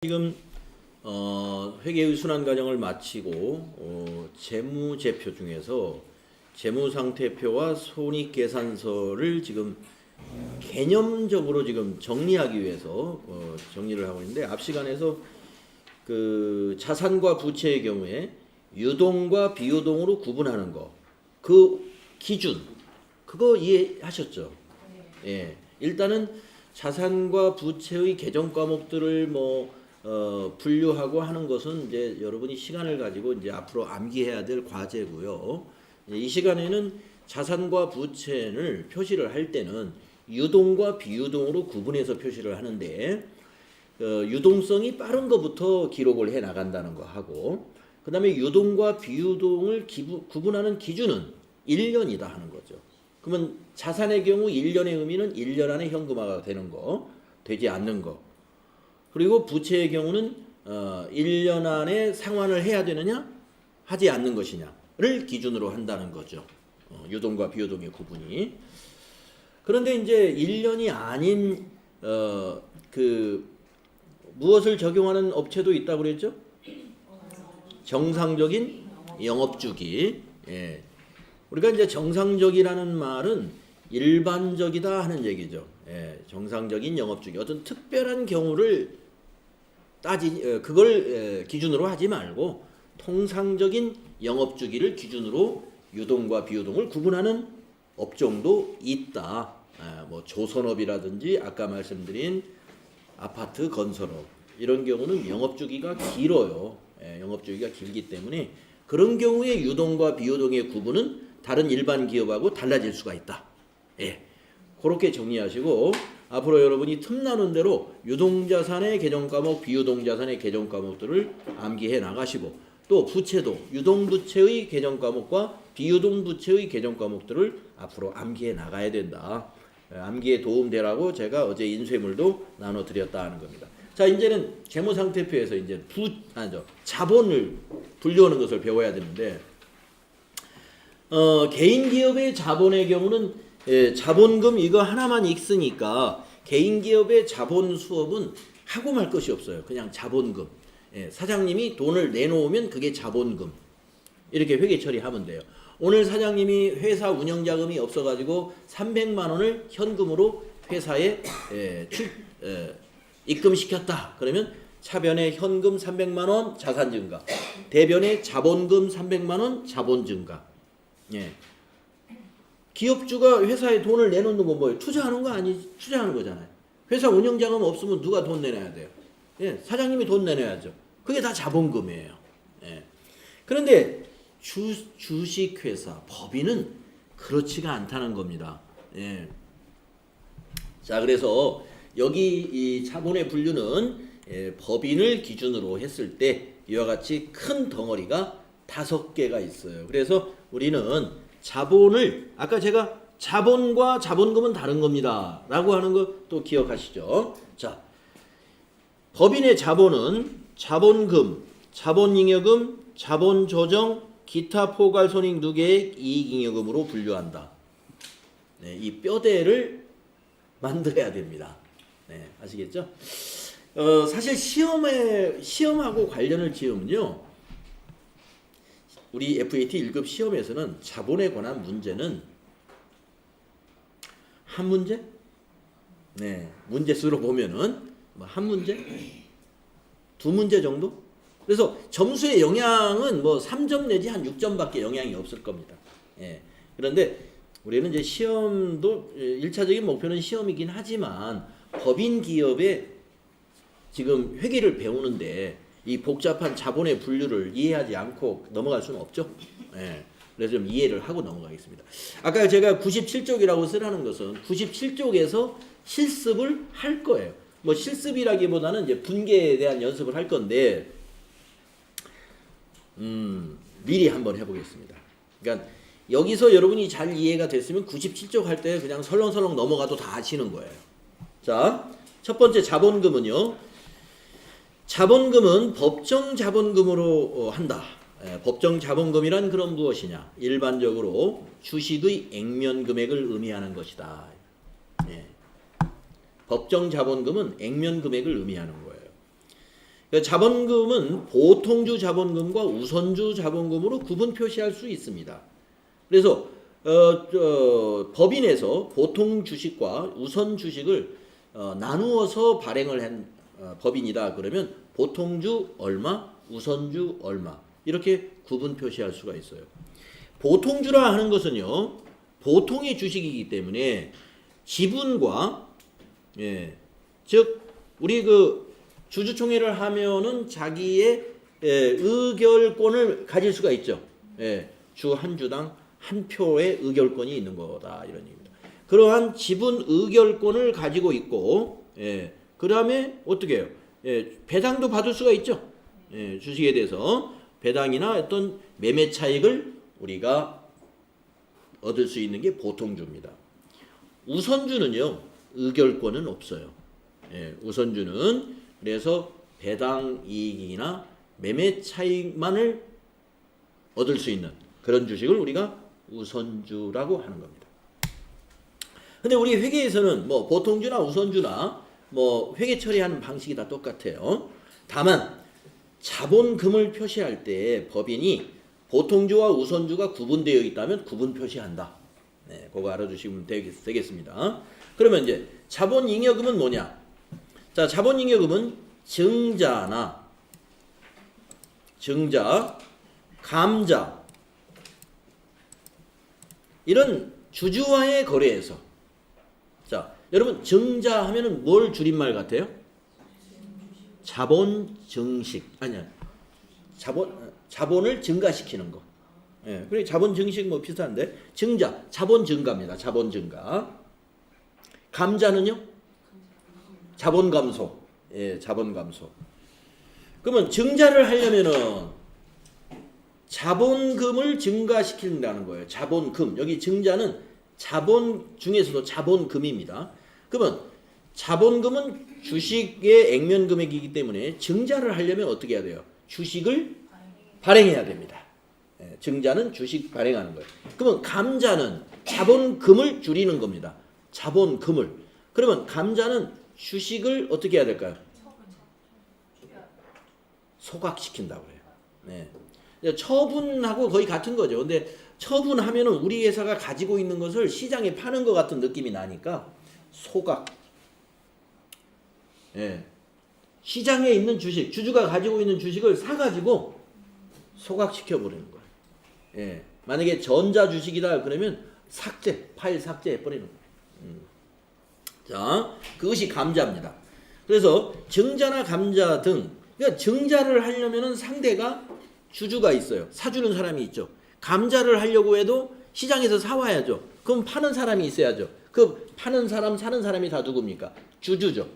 지금 회계의 순환 과정을 마치고 재무제표 중에서 재무상태표와 손익계산서를 지금 개념적으로 지금 정리하기 위해서 정리를 하고 있는데, 앞 시간에서 그 자산과 부채의 경우에 유동과 비유동으로 구분하는 거, 그 기준, 그거 이해하셨죠? 예, 일단은 자산과 부채의 개정 과목들을 분류하고 하는 것은 이제 여러분이 시간을 가지고 이제 앞으로 암기해야 될 과제고요. 이 시간에는 자산과 부채를 표시를 할 때는 유동과 비유동으로 구분해서 표시를 하는데, 유동성이 빠른 것부터 기록을 해 나간다는 거 하고, 그 다음에 유동과 비유동을 구분하는 기준은 1년이다 하는 거죠. 그러면 자산의 경우 1년의 의미는 1년 안에 현금화가 되는 거, 되지 않는 거. 그리고 부채의 경우는 1년 안에 상환을 해야 되느냐, 하지 않는 것이냐를 기준으로 한다는 거죠. 유동과 비유동의 구분이. 그런데 이제 1년이 아닌 무엇을 적용하는 업체도 있다고 그랬죠? 정상적인 영업주기. 예. 우리가 이제 정상적이라는 말은 일반적이다 하는 얘기죠. 예, 정상적인 영업주기. 어떤 특별한 경우를 그걸 기준으로 하지 말고 통상적인 영업주기를 기준으로 유동과 비유동을 구분하는 업종도 있다. 뭐 조선업이라든지 아까 말씀드린 아파트 건설업, 이런 경우는 영업주기가 길어요. 영업주기가 길기 때문에 그런 경우에 유동과 비유동의 구분은 다른 일반 기업하고 달라질 수가 있다. 예, 그렇게 정리하시고 앞으로 여러분이 틈나는 대로 유동자산의 개정과목, 비유동자산의 개정과목들을 암기해 나가시고, 또 부채도 유동부채의 개정과목과 비유동부채의 개정과목들을 앞으로 암기해 나가야 된다. 암기에 도움되라고 제가 어제 인쇄물도 나눠드렸다 하는 겁니다. 자, 이제는 재무상태표에서 이제 자본을 분류하는 것을 배워야 되는데, 개인 기업의 자본의 경우는 자본금 이거 하나만 있으니까 개인 기업의 자본 수업은 하고 말 것이 없어요. 그냥 자본금. 사장님이 돈을 내놓으면 그게 자본금. 이렇게 회계 처리하면 돼요. 오늘 사장님이 회사 운영자금이 없어가지고 300만 원을 현금으로 회사에 입금시켰다. 그러면 차변에 현금 300만 원 자산 증가, 대변에 자본금 300만 원 자본 증가. 예. 기업주가 회사에 돈을 내놓는 건 뭐예요? 투자하는 거 아니지? 투자하는 거잖아요. 회사 운영자금 없으면 누가 돈 내놔야 돼요? 예, 사장님이 돈 내놔야죠. 그게 다 자본금이에요. 예. 그런데 주식회사, 법인은 그렇지가 않다는 겁니다. 예. 자, 그래서 여기 이 자본의 분류는 법인을 기준으로 했을 때 이와 같이 큰 덩어리가 5개가 있어요. 그래서 우리는 자본을, 아까 제가 자본과 자본금은 다른 겁니다 라고 하는 거 또 기억하시죠? 자, 법인의 자본은 자본금, 자본잉여금, 자본조정, 기타 포괄손익 누계액, 이익잉여금으로 분류한다. 네, 이 뼈대를 만들어야 됩니다. 네, 아시겠죠? 사실 시험하고 관련을 지으면요, 우리 FAT 1급 시험에서는 자본에 관한 문제는 한 문제? 네, 문제수로 보면은 한 문제? 2문제 정도? 그래서 점수의 영향은 3점 내지 한 6점밖에 영향이 없을 겁니다. 예. 그런데 우리는 이제 시험도 1차적인 목표는 시험이긴 하지만 법인 기업의 지금 회계를 배우는데 이 복잡한 자본의 분류를 이해하지 않고 넘어갈 수는 없죠. 예. 그래서 좀 이해를 하고 넘어가겠습니다. 아까 제가 97쪽이라고 쓰라는 것은 97쪽에서 실습을 할 거예요. 실습이라기보다는 이제 분계에 대한 연습을 할 건데, 미리 한번 해보겠습니다. 그러니까 여기서 여러분이 잘 이해가 됐으면 97쪽 할 때 그냥 설렁설렁 넘어가도 다 아시는 거예요. 자, 첫 번째 자본금은요. 자본금은 법정 자본금으로 한다. 법정 자본금이란 그런 무엇이냐? 일반적으로 주식의 액면 금액을 의미하는 것이다. 법정 자본금은 액면 금액을 의미하는 거예요. 그러니까 자본금은 보통주 자본금과 우선주 자본금으로 구분 표시할 수 있습니다. 그래서 법인에서 보통 주식과 우선 주식을 나누어서 발행을 한 법인이다 그러면 보통주 얼마, 우선주 얼마 이렇게 구분 표시할 수가 있어요. 보통주라 하는 것은요, 보통의 주식이기 때문에 지분과 즉 우리 그 주주총회를 하면은 자기의 의결권을 가질 수가 있죠. 주 한 주당 한 표의 의결권이 있는 거다 이런 얘기입니다. 그러한 지분 의결권을 가지고 있고, 그 다음에 어떻게 해요? 배당도 받을 수가 있죠. 주식에 대해서 배당이나 어떤 매매 차익을 우리가 얻을 수 있는 게 보통주입니다. 우선주는요, 의결권은 없어요. 우선주는 그래서 배당 이익이나 매매 차익만을 얻을 수 있는 그런 주식을 우리가 우선주라고 하는 겁니다. 근데 우리 회계에서는 뭐 보통주나 우선주나 뭐 회계 처리하는 방식이 다 똑같아요. 다만 자본금을 표시할 때 법인이 보통주와 우선주가 구분되어 있다면 구분 표시한다. 그거 알아주시면 되겠습니다. 그러면 이제 자본잉여금은 뭐냐? 자, 자본잉여금은 증자, 감자 이런 주주와의 거래에서, 자, 여러분 증자 하면은 뭘 줄임말 같아요? 자본 증식 아니야. 자본을 증가시키는 거. 그래 자본 증식 뭐 비슷한데 증자 자본 증가입니다. 자본 증가. 감자는요? 자본 감소. 자본 감소. 그러면 증자를 하려면은 자본금을 증가시킨다는 거예요. 자본금. 여기 증자는 자본 중에서도 자본금입니다. 그러면 자본금은 주식의 액면 금액이기 때문에 증자를 하려면 어떻게 해야 돼요? 주식을 발행해야 됩니다. 증자는 주식 발행하는 거예요. 그러면 감자는 자본금을 줄이는 겁니다. 자본금을. 그러면 감자는 주식을 어떻게 해야 될까요? 소각시킨다고 해요. 처분하고 거의 같은 거죠. 근데 처분하면은 우리 회사가 가지고 있는 것을 시장에 파는 것 같은 느낌이 나니까 소각. 시장에 있는 주식, 주주가 가지고 있는 주식을 사가지고 소각시켜 버리는 거예요. 만약에 전자 주식이다 그러면 삭제, 파일 삭제해 버리는 거예요. 자, 그것이 감자입니다. 그래서 증자나 감자 등, 그러니까 증자를 하려면은 상대가 주주가 있어요. 사주는 사람이 있죠. 감자를 하려고 해도 시장에서 사와야죠. 그럼 파는 사람이 있어야죠. 그 파는 사람, 사는 사람이 다 누굽니까? 주주죠.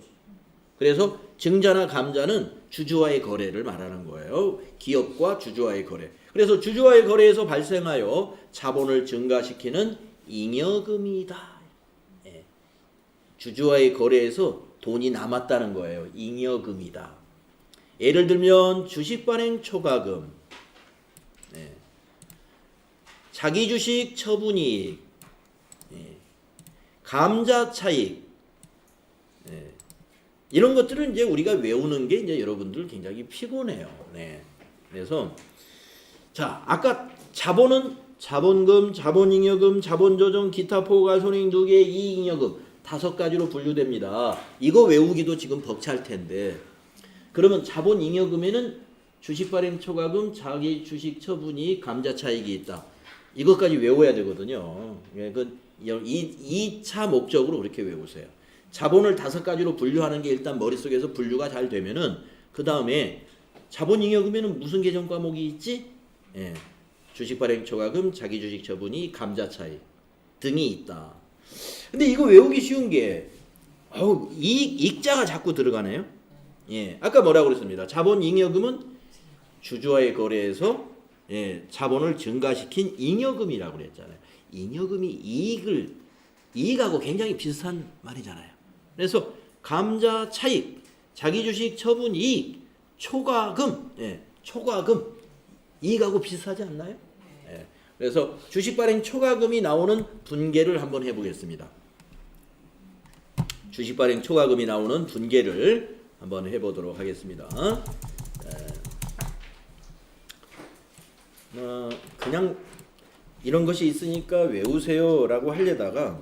그래서 증자나 감자는 주주와의 거래를 말하는 거예요. 기업과 주주와의 거래. 그래서 주주와의 거래에서 발생하여 자본을 증가시키는 잉여금이다. 주주와의 거래에서 돈이 남았다는 거예요. 잉여금이다. 예를 들면 주식 발행 초과금, 자기 주식 처분이익, 감자 차익, 이런 것들은 이제 우리가 외우는 게 이제 여러분들 굉장히 피곤해요. 그래서 자, 아까 자본은 자본금, 자본잉여금, 자본조정, 기타 포괄 손익 2개, 이익잉여금 5가지로 분류됩니다. 이거 외우기도 지금 벅찰 텐데, 그러면 자본잉여금에는 주식 발행 초과금, 자기 주식 처분이익, 감자 차익이 있다. 이것까지 외워야 되거든요. 그 2차 목적으로 그렇게 외우세요. 자본을 5가지로 분류하는 게 일단 머릿속에서 분류가 잘 되면은 그 다음에 자본잉여금에는 무슨 계정 과목이 있지? 주식 발행 초과금, 자기 주식 처분이, 감자 차익 등이 있다. 근데 이거 외우기 쉬운 게 익자가 자꾸 들어가네요. 아까 뭐라고 그랬습니다. 자본잉여금은 주주와의 거래에서 자본을 증가시킨 잉여금이라고 그랬잖아요. 잉여금이 이익하고 굉장히 비슷한 말이잖아요. 그래서 감자 차익, 자기 주식 처분 이익, 초과금, 초과금 이익하고 비슷하지 않나요? 그래서 주식 발행 초과금이 나오는 분계를 한번 해보겠습니다. 주식 발행 초과금이 나오는 분계를 한번 해보도록 하겠습니다. 그냥 이런 것이 있으니까 외우세요라고 하려다가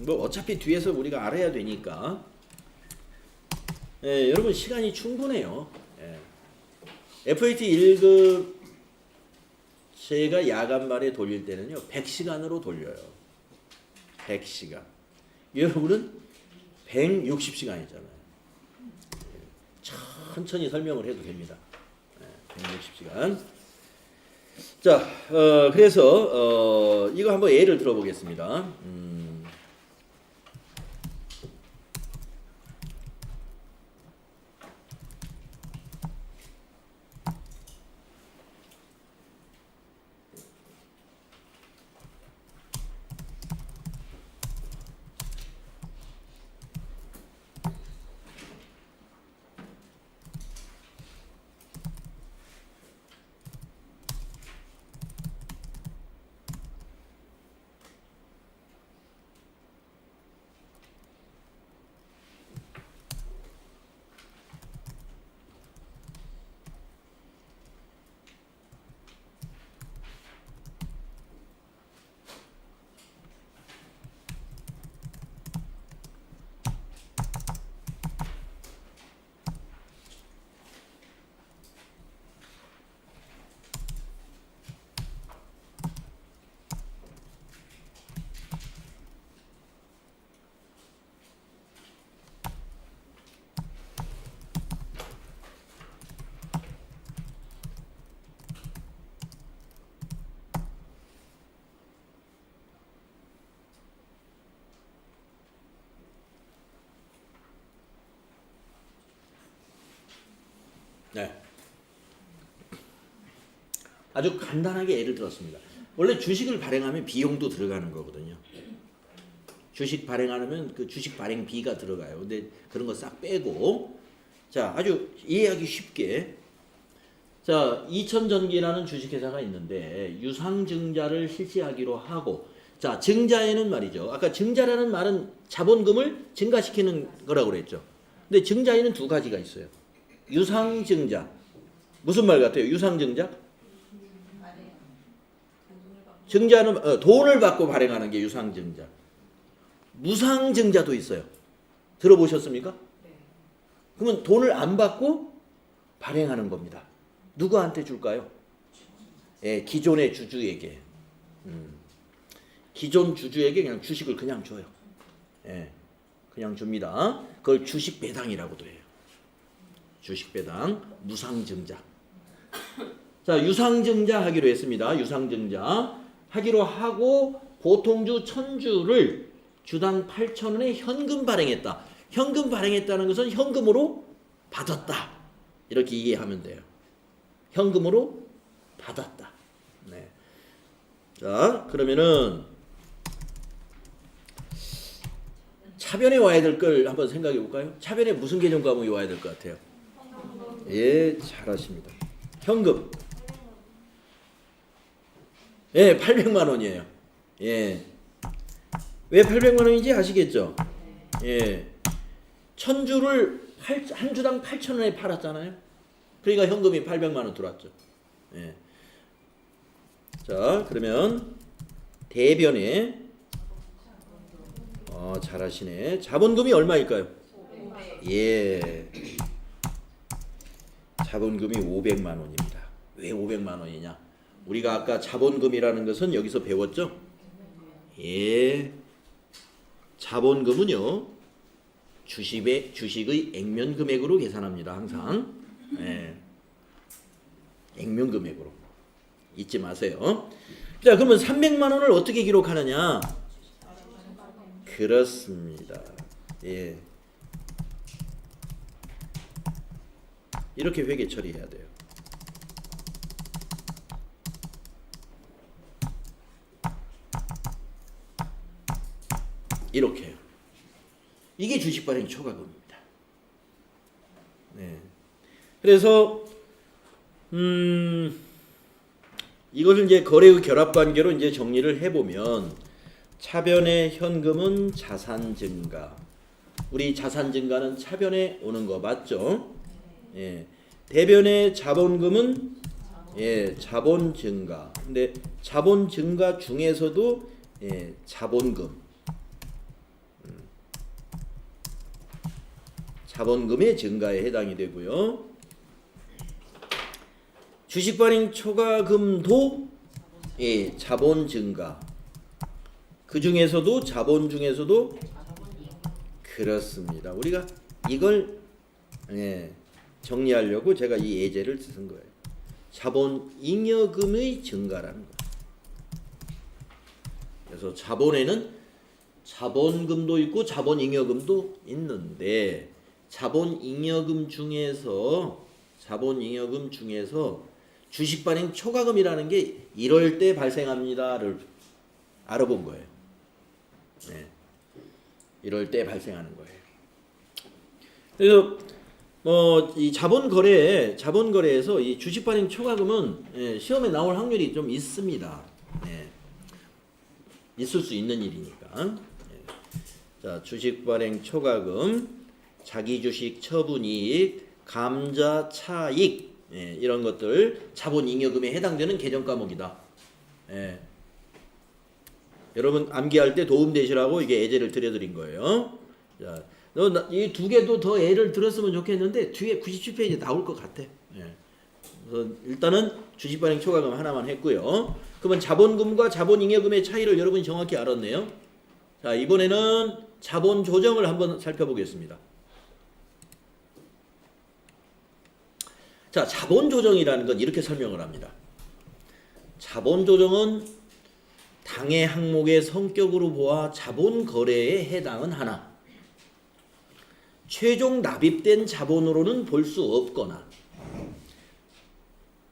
뭐 어차피 뒤에서 우리가 알아야 되니까 여러분 시간이 충분해요. FAT 1급 제가 야간반에 돌릴 때는요 100시간으로 돌려요. 100시간. 여러분은 160시간이잖아요. 천천히 설명을 해도 됩니다. 160시간. 자, 그래서 이거 한번 예를 들어보겠습니다. 네. 아주 간단하게 예를 들었습니다. 원래 주식을 발행하면 비용도 들어가는 거거든요. 주식 발행하면 그 주식 발행비가 들어가요. 근데 그런 거 싹 빼고 자 아주 이해하기 쉽게 자 이천전기라는 주식회사가 있는데 유상증자를 실시하기로 하고 자 증자에는 말이죠. 아까 증자라는 말은 자본금을 증가시키는 거라고 그랬죠. 근데 증자에는 두 가지가 있어요. 유상증자. 무슨 말 같아요? 유상증자? 증자는 돈을 받고 발행하는 게 유상증자. 무상증자도 있어요. 들어보셨습니까? 그러면 돈을 안 받고 발행하는 겁니다. 누구한테 줄까요? 기존의 주주에게. 기존 주주에게 그냥 주식을 그냥 줘요. 그냥 줍니다. 그걸 주식 배당이라고도 해요. 주식 배당, 무상증자. 자, 유상증자 하기로 했습니다. 유상증자 하기로 하고 보통주 1000주를 주당 8,000원에 현금 발행했다. 현금 발행했다는 것은 현금으로 받았다. 이렇게 이해하면 돼요. 현금으로 받았다. 네. 자, 그러면은 차변에 와야 될 걸 한번 생각해 볼까요? 차변에 무슨 개념 과목이 와야 될 것 같아요? 예, 잘하십니다. 현금. 예, 800만 원이에요. 예. 왜 800만 원인지 아시겠죠? 예. 1000주를 한 주당 8,000원에 팔았잖아요. 그러니까 현금이 800만 원 들어왔죠. 예. 자, 그러면 대변에 잘하시네. 자본금이 얼마일까요? 예. 자본금이 500만 원입니다. 왜 500만 원이냐? 우리가 아까 자본금이라는 것은 여기서 배웠죠? 예. 자본금은요. 주식의 액면 금액으로 계산합니다. 항상. 예. 액면 금액으로. 잊지 마세요. 자, 그러면 300만 원을 어떻게 기록하느냐? 그렇습니다. 예. 이렇게 회계 처리해야 돼요. 이렇게요. 이게 주식 발행 초과금입니다. 네. 그래서 이것을 이제 거래의 결합 관계로 이제 정리를 해보면 차변의 현금은 자산 증가, 우리 자산 증가는 차변에 오는 거 맞죠? 예. 대변의 자본금은 자본 증가. 근데 자본 증가 중에서도 자본금. 자본금의 증가에 해당이 되고요. 주식 발행 초과금도 자본 증가. 그 중에서도 자본 중에서도 그렇습니다. 우리가 이걸 정리하려고 제가 이 예제를 쓴 거예요. 자본 잉여금의 증가라는 거예요. 그래서 자본에는 자본금도 있고 자본 잉여금도 있는데 자본 잉여금 중에서 주식 발행 초과금이라는 게 이럴 때 발생합니다를 알아본 거예요. 이럴 때 발생하는 거예요. 그래서 이 자본거래에서 이 주식 발행 초과금은 시험에 나올 확률이 좀 있습니다. 있을 수 있는 일이니까. 자, 주식 발행 초과금, 자기 주식 처분이익, 감자 차익 이런 것들 자본잉여금에 해당되는 개정 과목이다. 여러분 암기할 때 도움 되시라고 이게 예제를 들려드린 거예요. 자, 이 두 개도 더 예를 들었으면 좋겠는데 뒤에 97페이지 나올 것 같아. 그래서 일단은 주식 발행 초과금 하나만 했고요. 그러면 자본금과 자본잉여금의 차이를 여러분이 정확히 알았네요. 자, 이번에는 자본 조정을 한번 살펴보겠습니다. 자, 자본 조정이라는 건 이렇게 설명을 합니다. 자본 조정은 당해 항목의 성격으로 보아 자본 거래에 해당은 하나 최종 납입된 자본으로는 볼 수 없거나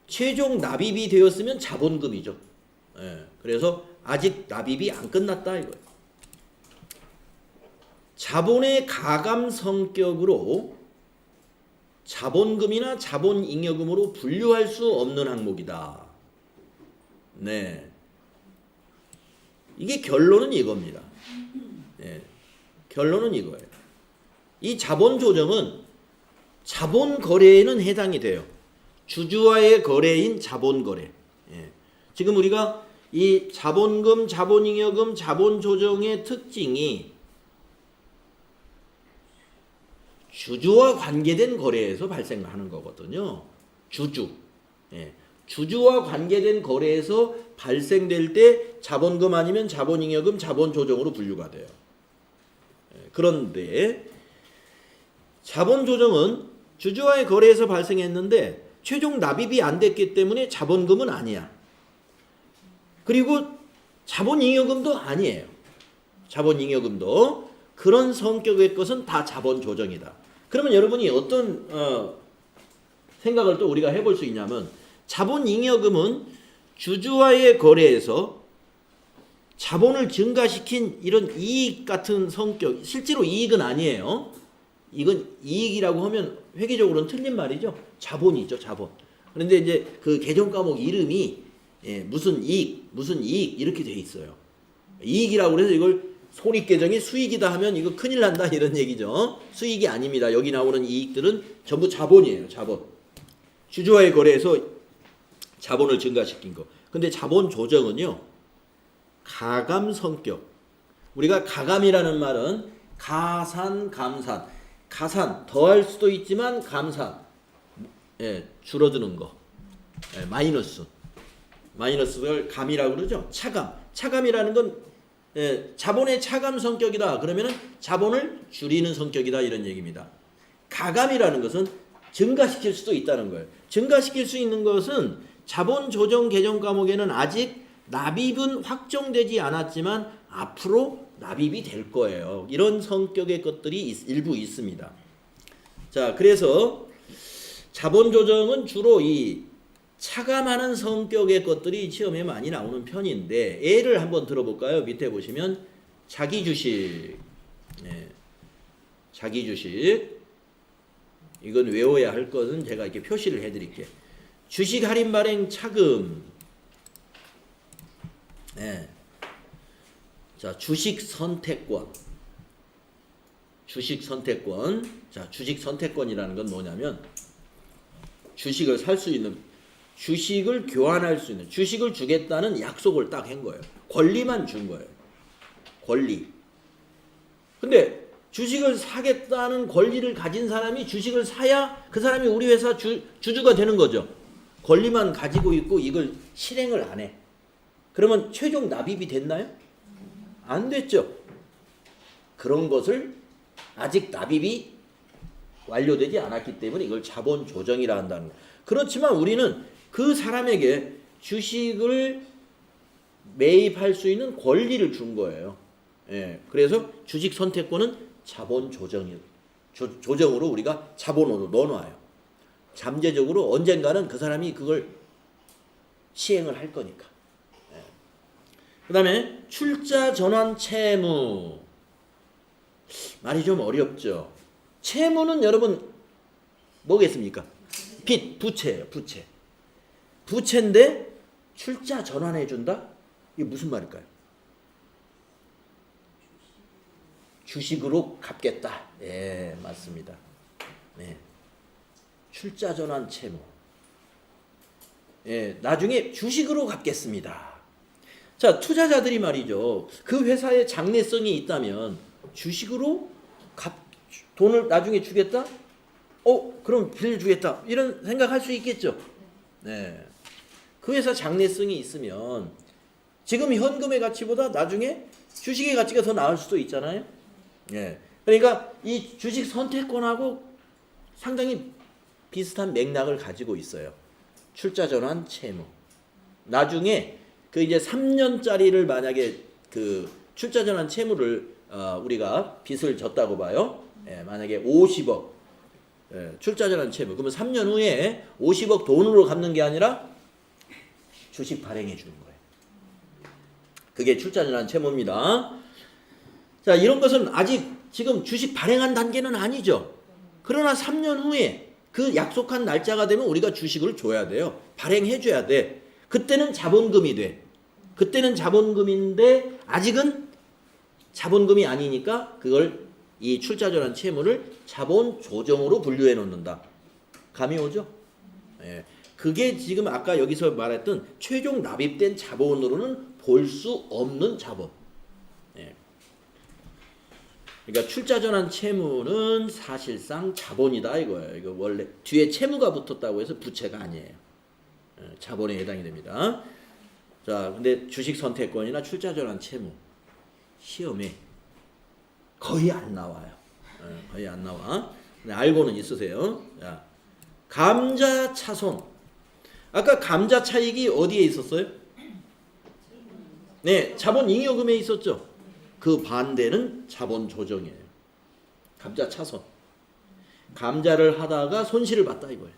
최종 납입이 되었으면 자본금이죠. 그래서 아직 납입이 안 끝났다 이거예요. 자본의 가감 성격으로 자본금이나 자본잉여금으로 분류할 수 없는 항목이다. 이게 결론은 이겁니다. 결론은 이거예요. 이 자본 조정은 자본 거래에는 해당이 돼요. 주주와의 거래인 자본 거래. 지금 우리가 이 자본금, 자본잉여금, 자본 조정의 특징이 주주와 관계된 거래에서 발생하는 거거든요. 주주와 관계된 거래에서 발생될 때 자본금 아니면 자본잉여금, 자본조정으로 분류가 돼요. 그런데 자본조정은 주주와의 거래에서 발생했는데 최종 납입이 안 됐기 때문에 자본금은 아니야. 그리고 자본잉여금도 아니에요. 자본잉여금도 그런 성격의 것은 다 자본조정이다. 그러면 여러분이 어떤 생각을 또 우리가 해볼 수 있냐면 자본잉여금은 주주와의 거래에서 자본을 증가시킨 이런 이익 같은 성격, 실제로 이익은 아니에요. 이건 이익이라고 하면 회계적으로는 틀린 말이죠. 자본이죠, 자본. 그런데 이제 그 개정 과목 이름이 무슨 이익 이렇게 돼 있어요. 이익이라고 해서 이걸 손익계정이 수익이다 하면 이거 큰일 난다 이런 얘기죠. 수익이 아닙니다. 여기 나오는 이익들은 전부 자본이에요. 자본. 주주와의 거래에서 자본을 증가시킨 거. 근데 자본 조정은요. 가감 성격. 우리가 가감이라는 말은 가산, 감산. 가산 더할 수도 있지만 감산 줄어드는 거. 마이너스를 감이라고 그러죠. 차감이라는 건 자본의 차감 성격이다. 그러면은 자본을 줄이는 성격이다 이런 얘기입니다. 가감이라는 것은 증가시킬 수도 있다는 거예요. 증가시킬 수 있는 것은 자본 조정 개정 과목에는 아직 납입은 확정되지 않았지만 앞으로 납입이 될 거예요. 이런 성격의 것들이 일부 있습니다. 자, 그래서 자본 조정은 주로 이 차감하는 성격의 것들이 시험에 많이 나오는 편인데 예를 한번 들어볼까요? 밑에 보시면 자기주식. 자기주식. 이건 외워야 할 것은 제가 이렇게 표시를 해드릴게요. 주식 할인 발행 차금. 자, 주식 선택권. 주식 선택권. 자, 주식 선택권이라는 건 뭐냐면 주식을 살 수 있는, 주식을 교환할 수 있는, 주식을 주겠다는 약속을 딱 한 거예요. 권리만 준 거예요. 권리. 근데 주식을 사겠다는 권리를 가진 사람이 주식을 사야 그 사람이 우리 회사 주주가 되는 거죠. 권리만 가지고 있고 이걸 실행을 안 해. 그러면 최종 납입이 됐나요? 안 됐죠. 그런 것을 아직 납입이 완료되지 않았기 때문에 이걸 자본 조정이라 한다는 거예요. 그렇지만 우리는 그 사람에게 주식을 매입할 수 있는 권리를 준 거예요. 예, 그래서 주식 선택권은 자본 조정으로 우리가 자본으로 넣어놔요. 잠재적으로 언젠가는 그 사람이 그걸 시행을 할 거니까. 예. 그 다음에 출자 전환 채무. 말이 좀 어렵죠. 채무는 여러분 뭐겠습니까? 빚, 부채예요. 부채. 부채인데 출자 전환해 준다? 이게 무슨 말일까요? 주식으로 갚겠다. 예, 맞습니다. 네. 출자 전환 채무. 예, 나중에 주식으로 갚겠습니다. 자, 투자자들이 말이죠. 그 회사에 장래성이 있다면 주식으로 돈을 나중에 주겠다? 그럼 빌려주겠다. 이런 생각할 수 있겠죠. 네. 그 회사 장래성이 있으면 지금 현금의 가치보다 나중에 주식의 가치가 더 나을 수도 있잖아요. 예. 그러니까 이 주식 선택권하고 상당히 비슷한 맥락을 가지고 있어요. 출자 전환 채무. 나중에 그 이제 3년짜리를 만약에 그 출자 전환 채무를 우리가 빚을 졌다고 봐요. 예, 만약에 50억 출자 전환 채무. 그러면 3년 후에 50억 돈으로 갚는 게 아니라 주식 발행해 주는 거예요. 그게 출자 전환 채무입니다. 자, 이런 것은 아직 지금 주식 발행한 단계는 아니죠. 그러나 3년 후에 그 약속한 날짜가 되면 우리가 주식을 줘야 돼요. 발행해 줘야 돼. 그때는 자본금이 돼. 그때는 자본금인데 아직은 자본금이 아니니까 그걸 이 출자 전환 채무를 자본 조정으로 분류해 놓는다. 감이 오죠? 예. 그게 지금 아까 여기서 말했던 최종 납입된 자본으로는 볼 수 없는 자본. 예. 그러니까 출자 전환 채무는 사실상 자본이다 이거예요. 이거 원래 뒤에 채무가 붙었다고 해서 부채가 아니에요. 예. 자본에 해당이 됩니다. 자, 근데 주식 선택권이나 출자 전환 채무 시험에 거의 안 나와요. 예. 거의 안 나와. 근데 알고는 있으세요. 자, 감자 차손. 아까 감자 차익이 어디에 있었어요? 네, 자본 잉여금에 있었죠. 그 반대는 자본 조정이에요. 감자 차손. 감자를 하다가 손실을 봤다 이거예요.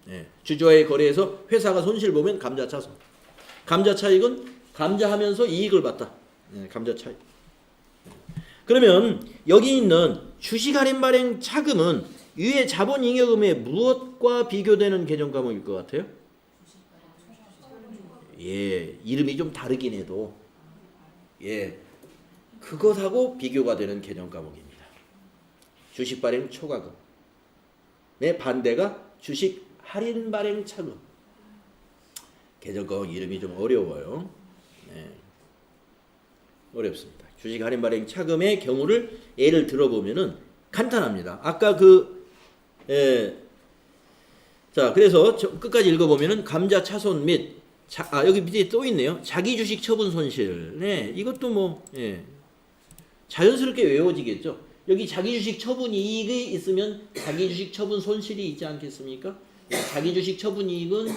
네, 주주와의 거래에서 회사가 손실 보면 감자 차손. 감자 차익은 감자하면서 이익을 봤다. 네, 감자 차익. 그러면 여기 있는 주식 할인 발행 차금은 위의 자본 잉여금의 무엇과 비교되는 개정 과목일 것 같아요? 예, 이름이 좀 다르긴 해도 예, 그것하고 비교가 되는 개정 과목입니다. 주식 발행 초과금의 반대가 주식 할인 발행 차금. 개정 과목 이름이 좀 어려워요. 네, 어렵습니다. 주식 할인 발행 차금의 경우를 예를 들어보면은 간단합니다. 아까 자, 그래서 끝까지 읽어보면은 감자 차손 및 여기 밑에 또 있네요. 자기 주식 처분 손실. 네, 이것도 뭐 자연스럽게 외워지겠죠. 여기 자기 주식 처분 이익이 있으면 자기 주식 처분 손실이 있지 않겠습니까? 자기 주식 처분 이익은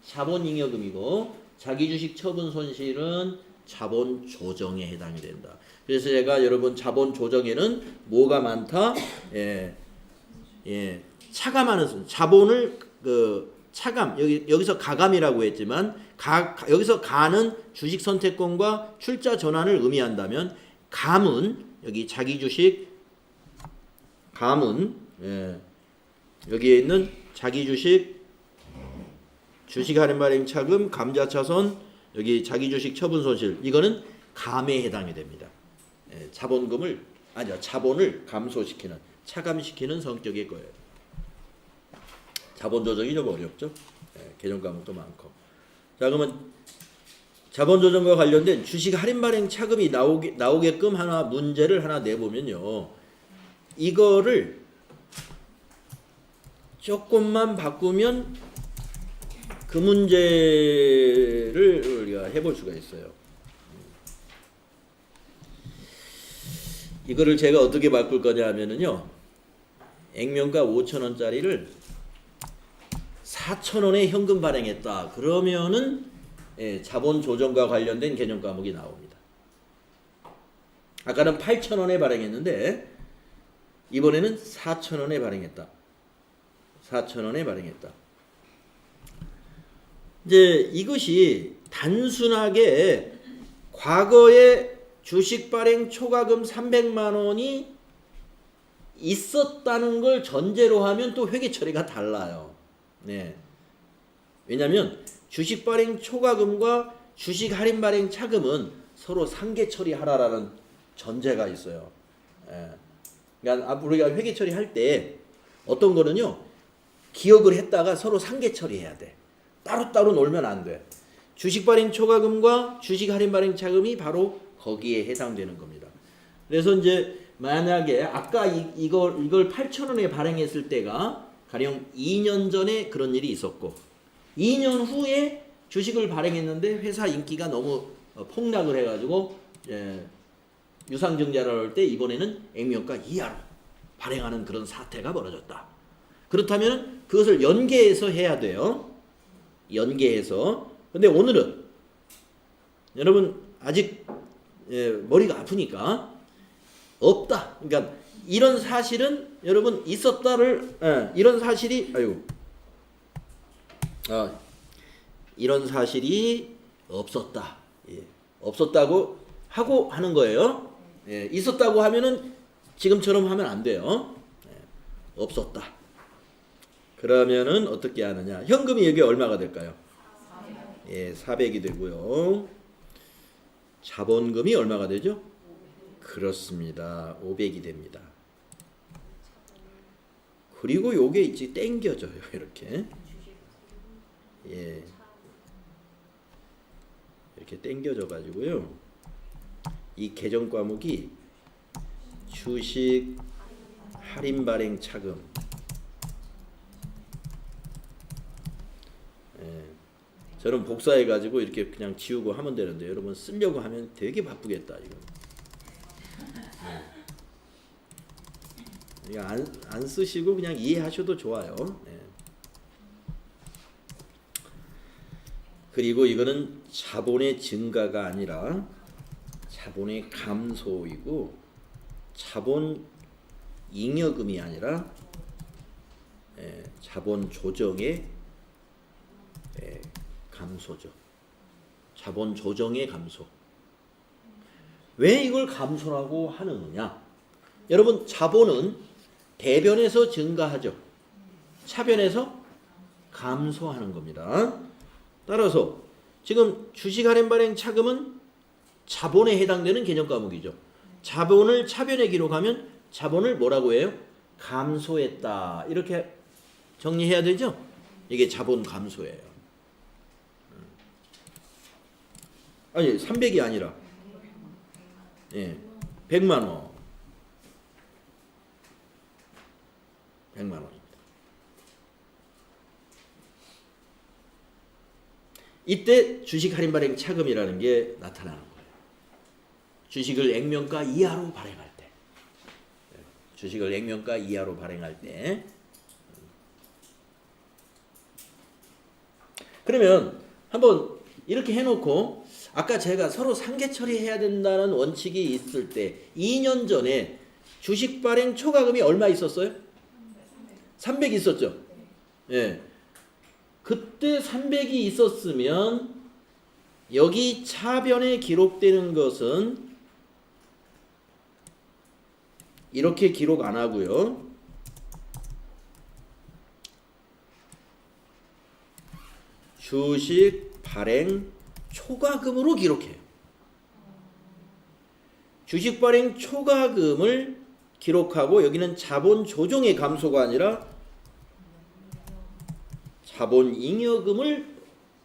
자본 잉여금이고 자기 주식 처분 손실은 자본 조정에 해당이 된다. 그래서 제가 여러분 자본 조정에는 뭐가 많다? 차감하는 자본을 차감 여기서 가감이라고 했지만 여기서 가는 주식 선택권과 출자 전환을 의미한다면 감은 여기 자기 주식 감은 여기에 있는 자기 주식 할인 발행 차금 감자 차손 여기 자기 주식 처분 손실 이거는 감에 해당이 됩니다. 자본금을 아니요, 자본을 감소시키는, 차감시키는 성격일 거예요. 자본 조정이 좀 어렵죠. 개정 과목도 많고. 자, 그러면 자본 조정과 관련된 주식 할인 발행 차금이 나오게끔 문제를 하나 내보면요. 이거를 조금만 바꾸면 그 문제를 우리가 해볼 수가 있어요. 이거를 제가 어떻게 바꿀 거냐 하면은요. 액면가 5,000원짜리를 4,000원에 현금 발행했다. 그러면은 자본 조정과 관련된 개념 과목이 나옵니다. 아까는 8,000원에 발행했는데 이번에는 4,000원에 발행했다. 4,000원에 발행했다. 이제 이것이 단순하게 과거에 주식 발행 초과금 300만 원이 있었다는 걸 전제로 하면 또 회계 처리가 달라요. 네. 왜냐하면 주식 발행 초과금과 주식 할인 발행 차금은 서로 상계 처리하라라는 전제가 있어요. 예. 그러니까 우리가 회계 처리할 때 어떤 거는요, 기억을 했다가 서로 상계 처리해야 돼. 따로따로 놀면 안 돼. 주식 발행 초과금과 주식 할인 발행 차금이 바로 거기에 해당되는 겁니다. 그래서 이제 만약에 아까 이걸 8,000원에 발행했을 때가 가령 2년 전에 그런 일이 있었고 2년 후에 주식을 발행했는데 회사 인기가 너무 폭락을 해가지고 유상증자를 할 때 이번에는 액면가 이하로 발행하는 그런 사태가 벌어졌다. 그렇다면 그것을 연계해서 해야 돼요. 연계해서. 근데 오늘은 여러분 아직 머리가 아프니까 없다. 그러니까 이런 사실은 여러분 있었다를 이런 사실이 이런 사실이 없었다. 없었다고 하고 하는 거예요. 있었다고 하면은 지금처럼 하면 안 돼요. 없었다. 그러면은 어떻게 하느냐? 현금이 여기 얼마가 될까요? 400이 되고요. 자본금이 얼마가 되죠? 그렇습니다. 500이 됩니다. 그리고 요게 이제 땡겨져요. 이렇게. 이렇게 땡겨져 가지고요. 이 개정 과목이 주식 할인 발행 차금 저는 복사해 가지고 이렇게 그냥 지우고 하면 되는데 여러분 쓰려고 하면 되게 바쁘겠다 이거. 이거 안 쓰시고 그냥 이해하셔도 좋아요. 그리고 이거는 자본의 증가가 아니라 자본의 감소이고 자본 잉여금이 아니라 자본 조정의 감소죠. 자본 조정의 감소. 왜 이걸 감소라고 하느냐? 여러분 자본은 대변에서 증가하죠. 차변에서 감소하는 겁니다. 따라서 지금 주식 할인 발행 차금은 자본에 해당되는 개념 과목이죠. 자본을 차변에 기록하면 자본을 뭐라고 해요? 감소했다. 이렇게 정리해야 되죠? 이게 자본 감소예요. 아니 300이 아니라 100만 원. 100만 원입니다. 이때 주식 할인 발행 차금이라는 게 나타나는 거예요. 주식을 액면가 이하로 발행할 때. 주식을 액면가 이하로 발행할 때. 그러면 한번 이렇게 해놓고 아까 제가 서로 상계 처리해야 된다는 원칙이 있을 때 2년 전에 주식 발행 초과금이 얼마 있었어요? 300 있었죠? 그때 300이 있었으면 여기 차변에 기록되는 것은 이렇게 기록 안 하고요. 주식 발행 초과금으로 기록해요. 주식 발행 초과금을 기록하고 여기는 자본 조정의 감소가 아니라 자본 잉여금을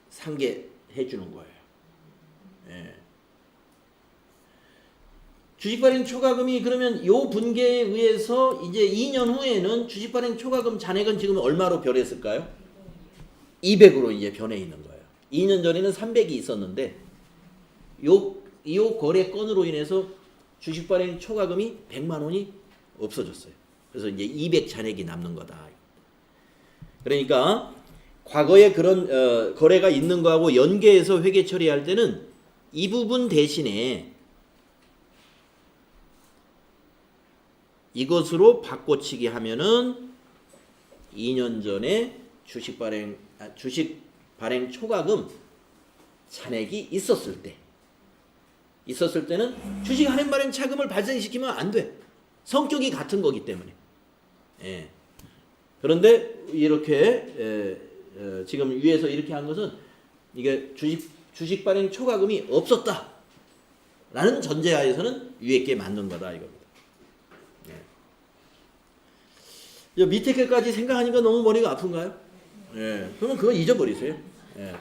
상계해 주는 거예요. 예. 주식 발행 초과금이 그러면 요 분계에 의해서 이제 2년 후에는 주식 발행 초과금 잔액은 지금 얼마로 변했을까요? 200으로 이제 변해 있는 거예요. 2년 전에는 300이 있었는데 요 거래 건으로 인해서 주식 발행 초과금이 100만 원이 없어졌어요. 그래서 이제 200 잔액이 남는 거다. 그러니까 과거에 그런 거래가 있는 거하고 연계해서 회계 처리할 때는 이 부분 대신에 이것으로 바꿔치기 하면은 2년 전에 주식 발행 초과금 잔액이 있었을 때는 주식 할인 발행 차금을 발생시키면 안 돼. 성격이 같은 거기 때문에. 예. 그런데 이렇게 지금 위에서 이렇게 한 것은 이게 주식 발행 초과금이 없었다라는 전제하에서는 위에 게 맞는 거다 이겁니다. 예. 밑에 게까지 생각하니까 너무 머리가 아픈가요? 예. 그러면 그거 잊어버리세요. 예.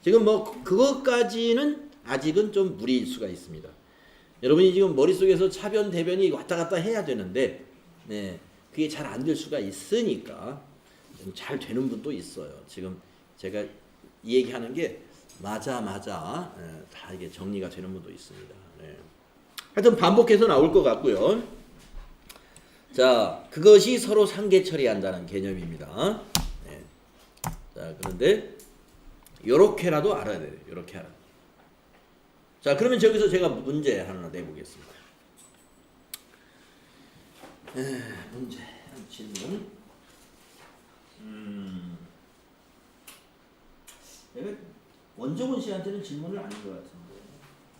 지금 뭐 그것까지는 아직은 좀 무리일 수가 있습니다. 여러분이 지금 머릿속에서 차변 대변이 왔다 갔다 해야 되는데 그게 잘 안 될 수가 있으니까 잘 되는 분도 있어요. 지금 제가 이 얘기하는 게 맞아 다 이게 정리가 되는 분도 있습니다. 하여튼 반복해서 나올 것 같고요. 자, 그것이 서로 상계 처리한다는 개념입니다. 자, 그런데 요렇게라도 알아야 돼요. 요렇게 알아. 자, 그러면 저기서 제가 문제 하나 내보겠습니다. 문제, 질문. 내가 원정훈 씨한테는 질문을 안 한 것 같은데.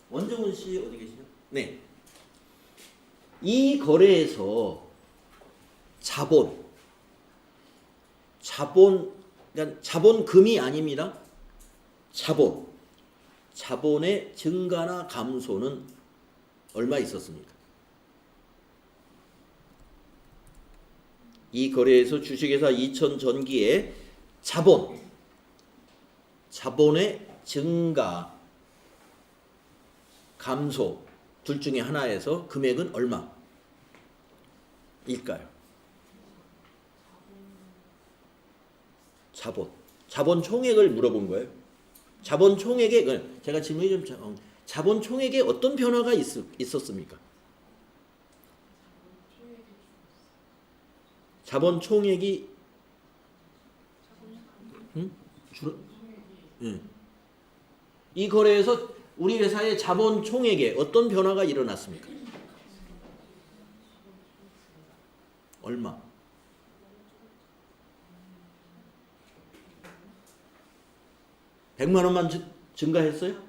원정훈 씨 어디 계시죠? 네. 이 거래에서 그러니까 자본금이 아닙니다. 자본의 증가나 감소는 얼마 있었습니까? 이 거래에서 주식회사 2000 전기에 자본의 증가, 감소 둘 중에 하나에서 금액은 얼마일까요? 자본 총액을 물어본 거예요. 자본 총액에 제가 질문이 좀 자본 총액에 어떤 변화가 있었습니까? 자본 총액이 이 거래에서 우리 회사의 자본 총액에 어떤 변화가 일어났습니까? 얼마? (100만 원만) 증가했어요?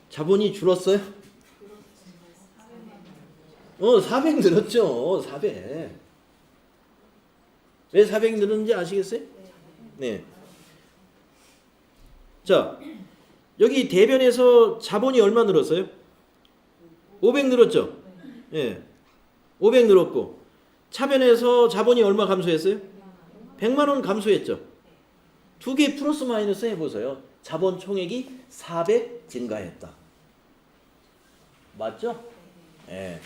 자본이 줄었어요? 400 늘었죠. 400. 왜 400 늘었는지 아시겠어요? 네. 자, 여기 대변에서 자본이 얼마 늘었어요? 500 늘었죠? 예. 500 늘었고, 차변에서 자본이 얼마 감소했어요? 100만 원 감소했죠? 두 개 플러스 마이너스 해보세요. 자본 총액이 400 증가했다. 맞죠? 예.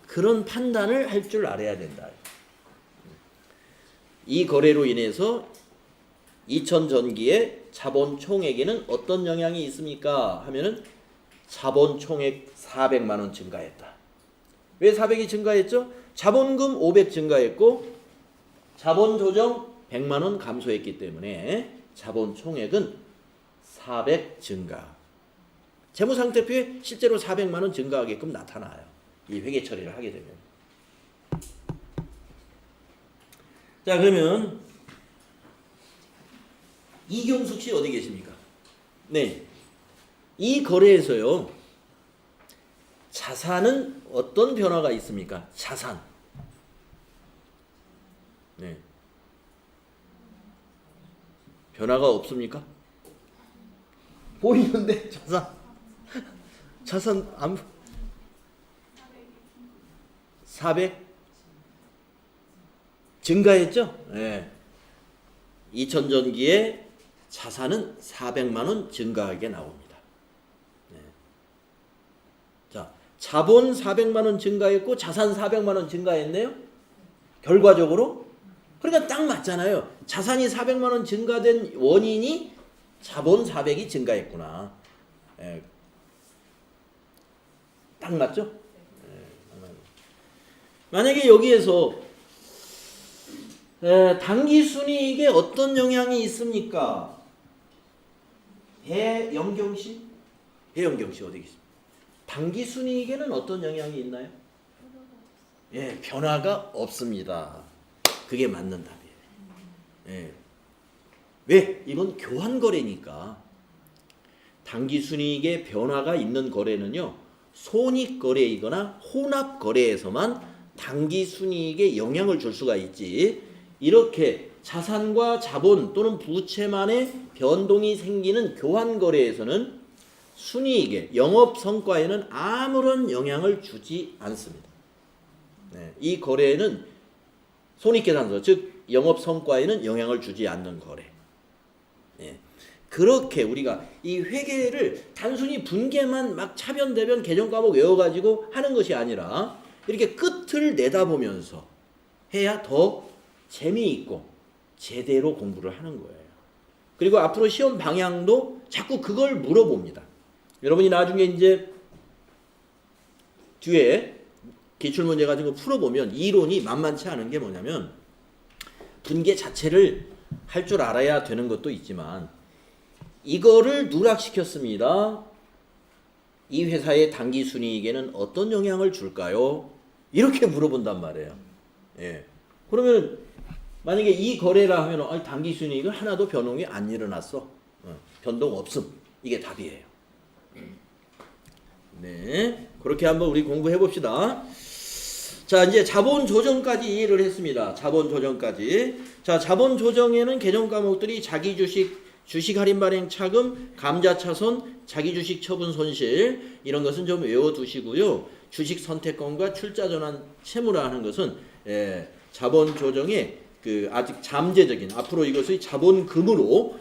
그런 판단을 할 줄 알아야 된다. 이 거래로 인해서 2000 전기의 자본 총액에는 어떤 영향이 있습니까? 하면은 자본 총액 400만 원 증가했다. 왜 400이 증가했죠? 자본금 500 증가했고 자본 조정 100만 원 감소했기 때문에 자본 총액은 400 증가. 재무상태표에 실제로 400만 원 증가하게끔 나타나요. 이 회계 처리를 하게 되면. 자, 그러면 이경숙 씨 어디 계십니까? 네. 이 거래에서요. 자산은 어떤 변화가 있습니까? 자산. 네. 변화가 없습니까? 보이는데 자산. 자산 400 증가했죠? 예. 2000전기에 자산은 400만 원 증가하게 나옵니다. 네. 자, 자본 400만 원 증가했고 자산 400만 원 증가했네요. 결과적으로 그러니까 딱 맞잖아요. 자산이 400만 원 증가된 원인이 자본 400이 증가했구나. 예. 딱 맞죠? 예. 만약에 여기에서 당기순이익에 어떤 영향이 있습니까? 배영경씨? 배영경씨 어디 계십니까? 당기순이익에는 어떤 영향이 있나요? 예, 변화가 없습니다. 그게 맞는 답이에요. 예. 왜? 이건 교환거래니까. 당기순이익에 변화가 있는 거래는요, 손익거래이거나 혼합거래에서만 당기순이익에 영향을 줄 수가 있지, 이렇게 자산과 자본 또는 부채만의 변동이 생기는 교환거래에서는 순이익에, 영업성과에는 아무런 영향을 주지 않습니다. 네, 이 거래는 손익계산서, 즉 영업성과에는 영향을 주지 않는 거래. 네, 그렇게 우리가 이 회계를 단순히 분계만 막 차변대변 개정과목 외워가지고 하는 것이 아니라 이렇게 끝을 내다보면서 해야 더 재미있고 제대로 공부를 하는 거예요. 그리고 앞으로 시험 방향도 자꾸 그걸 물어봅니다. 여러분이 나중에 이제 뒤에 기출문제 같은 거 풀어보면 이론이 만만치 않은 게 뭐냐면, 분계 자체를 할 줄 알아야 되는 것도 있지만 이거를 누락시켰습니다. 이 회사의 당기순이익에는 어떤 영향을 줄까요? 이렇게 물어본단 말이에요. 예. 그러면 만약에 이 거래라 하면 당기순이익은 하나도 변동이 안 일어났어. 변동 없음. 이게 답이에요. 네, 그렇게 한번 우리 공부해 봅시다. 자, 이제 자본 조정까지 이해를 했습니다. 자본 조정까지. 자, 자본 조정에는 개정 과목들이 자기 주식, 주식 할인 발행 차금, 감자차손, 자기 주식 처분 손실, 이런 것은 좀 외워두시고요. 주식 선택권과 출자 전환 채무라 하는 것은 자본 조정의 그 아직 잠재적인, 앞으로 이것의 자본금으로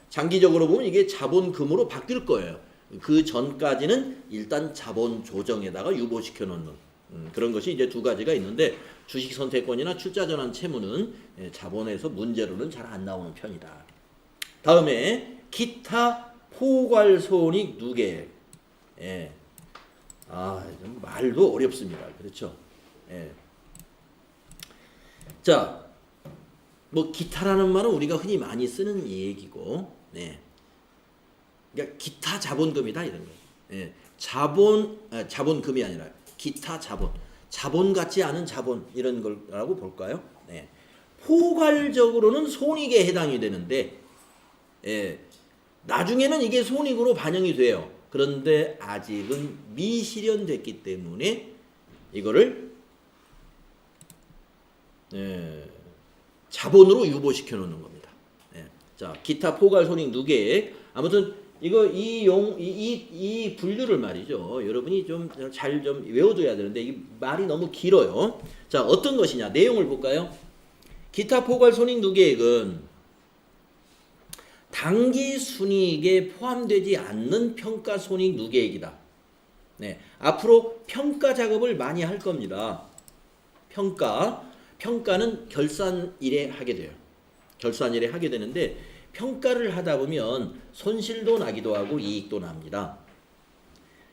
장기적으로 보면 이게 자본금으로 바뀔 거예요. 그 전까지는 일단 자본 조정에다가 유보시켜 놓는 그런 것이 이제 두 가지가 있는데, 주식 선택권이나 출자 전환 채무는 자본에서 문제로는 잘 안 나오는 편이다. 다음에 기타 포괄손익 누계액. 예. 좀 말도 어렵습니다. 그렇죠? 예. 자, 뭐 기타라는 말은 우리가 흔히 많이 쓰는 얘기고, 네. 그러니까 기타 자본금이다 이런 거예요. 예. 자본금이 아니라 기타 자본, 자본 같지 않은 자본, 이런 거라고 볼까요? 네. 포괄적으로는 손익에 해당이 되는데, 나중에는 이게 손익으로 반영이 돼요. 그런데 아직은 미실현됐기 때문에 이거를 자본으로 유보시켜 놓는 겁니다. 자, 기타 포괄 손익 누계액. 아무튼 이거 이 분류를 말이죠. 여러분이 좀 잘 좀 외워둬야 되는데 이 말이 너무 길어요. 자, 어떤 것이냐? 내용을 볼까요? 기타 포괄 손익 누계액은 당기 순이익에 포함되지 않는 평가 손익 누계액이다. 네, 앞으로 평가 작업을 많이 할 겁니다. 평가는 결산일에 하게 돼요. 결산일에 하게 되는데, 평가를 하다 보면 손실도 나기도 하고 이익도 납니다.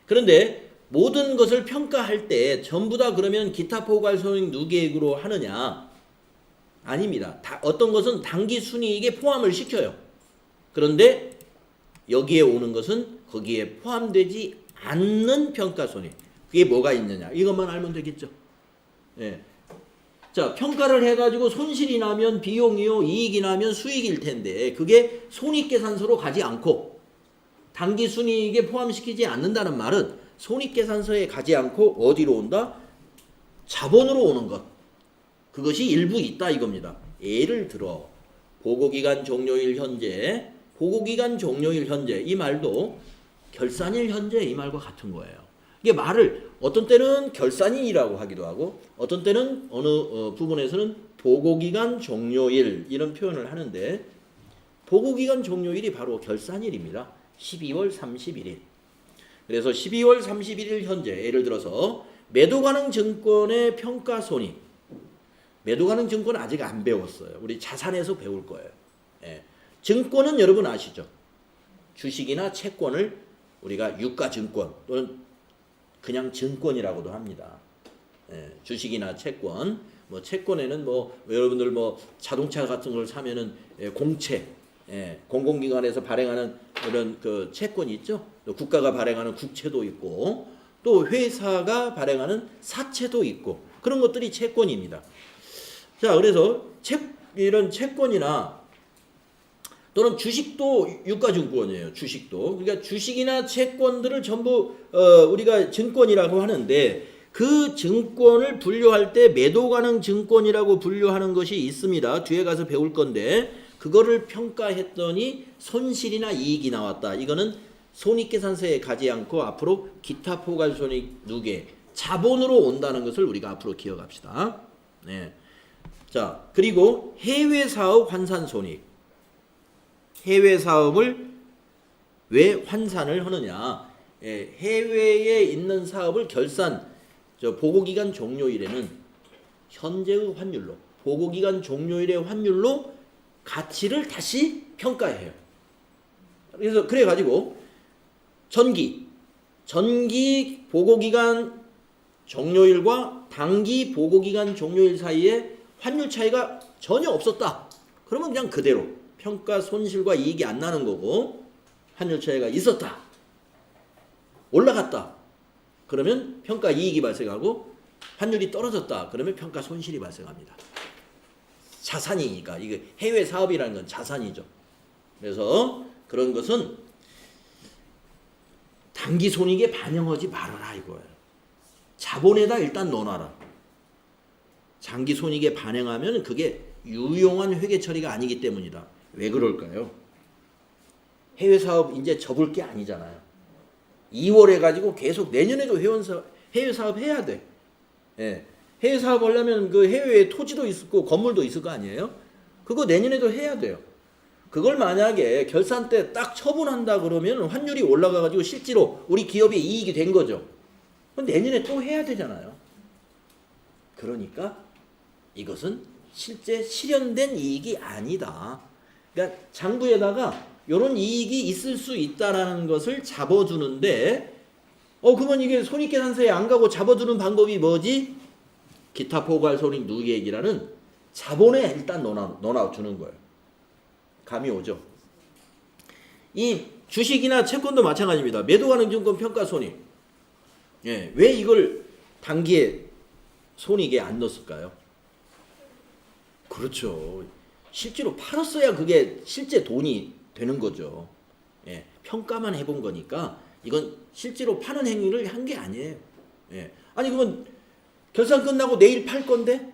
그런데 모든 것을 평가할 때 전부 다 그러면 기타 포괄 손익 누계액으로 하느냐? 아닙니다. 어떤 것은 당기 순이익에 포함을 시켜요. 그런데 여기에 오는 것은 거기에 포함되지 않는 평가 손익. 그게 뭐가 있느냐? 이것만 알면 되겠죠. 예. 자, 평가를 해가지고 손실이 나면 비용이요, 이익이 나면 수익일 텐데 그게 손익계산서로 가지 않고 당기순이익에 포함시키지 않는다는 말은 손익계산서에 가지 않고 어디로 온다? 자본으로 오는 것. 그것이 일부 있다 이겁니다. 예를 들어 보고기간 종료일 현재, 보고기간 종료일 현재 이 말도 결산일 현재 이 말과 같은 거예요. 이게 말을 어떤 때는 결산일이라고 하기도 하고 어떤 때는 어느 부분에서는 보고기간 종료일 이런 표현을 하는데 보고기간 종료일이 바로 결산일입니다. 12월 31일. 그래서 12월 31일 현재 예를 들어서 매도가능증권의 평가손익. 매도가능증권 아직 안 배웠어요. 우리 자산에서 배울 거예요. 예. 증권은 여러분 아시죠? 주식이나 채권을 우리가 유가증권 또는 그냥 증권이라고도 합니다. 예. 주식이나 채권. 뭐 채권에는 뭐 여러분들 뭐 자동차 같은 걸 사면은 공채, 공공기관에서 발행하는 이런 그 채권이 있죠. 또 국가가 발행하는 국채도 있고 또 회사가 발행하는 사채도 있고 그런 것들이 채권입니다. 자, 그래서 이런 채권이나 또는 주식도 유가증권이에요. 주식도. 그러니까 주식이나 채권들을 전부 우리가 증권이라고 하는데 그 증권을 분류할 때 매도가능 증권이라고 분류하는 것이 있습니다. 뒤에 가서 배울 건데 그거를 평가했더니 손실이나 이익이 나왔다. 이거는 손익계산서에 가지 않고 앞으로 기타 포괄손익 누계 자본으로 온다는 것을 우리가 앞으로 기억합시다. 네. 자, 그리고 해외 사업 환산 손익. 해외 사업을 왜 환산을 하느냐? 해외에 있는 사업을 보고기간 종료일에는 현재의 환율로 보고기간 종료일의 환율로 가치를 다시 평가해요. 그래서 그래가지고 전기 보고기간 종료일과 단기 보고기간 종료일 사이에 환율 차이가 전혀 없었다. 그러면 그냥 그대로 평가 손실과 이익이 안 나는 거고 환율 차이가 있었다. 올라갔다. 그러면 평가 이익이 발생하고 환율이 떨어졌다. 그러면 평가 손실이 발생합니다. 자산이니까 이게 해외 사업이라는 건 자산이죠. 그래서 그런 것은 단기 손익에 반영하지 말아라 이거예요. 자본에다 일단 넣어놔라. 장기 손익에 반영하면 그게 유용한 회계 처리가 아니기 때문이다. 왜 그럴까요? 해외 사업 이제 접을 게 아니잖아요. 2월 해가지고 계속 내년에도 해외 사업 해야 돼. 예. 해외 사업 하려면 그 해외에 토지도 있고 건물도 있을 거 아니에요? 그거 내년에도 해야 돼요. 그걸 만약에 결산 때 딱 처분한다 그러면 환율이 올라가가지고 실제로 우리 기업이 이익이 된 거죠. 그럼 내년에 또 해야 되잖아요. 그러니까 이것은 실제 실현된 이익이 아니다. 그러니까 장부에다가 이런 이익이 있을 수 있다라는 것을 잡아주는데 그러면 이게 손익계산서에 안 가고 잡아주는 방법이 뭐지? 기타 포괄손익 누계액이라는 자본에 일단 넣어주는 거예요. 감이 오죠? 이 주식이나 채권도 마찬가지입니다. 매도가능증권 평가손익. 예, 왜 이걸 단기에 손익에 안 넣었을까요? 그렇죠. 실제로 팔았어야 그게 실제 돈이 되는 거죠. 예, 평가만 해본 거니까 이건 실제로 파는 행위를 한 게 아니에요. 예, 아니 그러면 결산 끝나고 내일 팔 건데,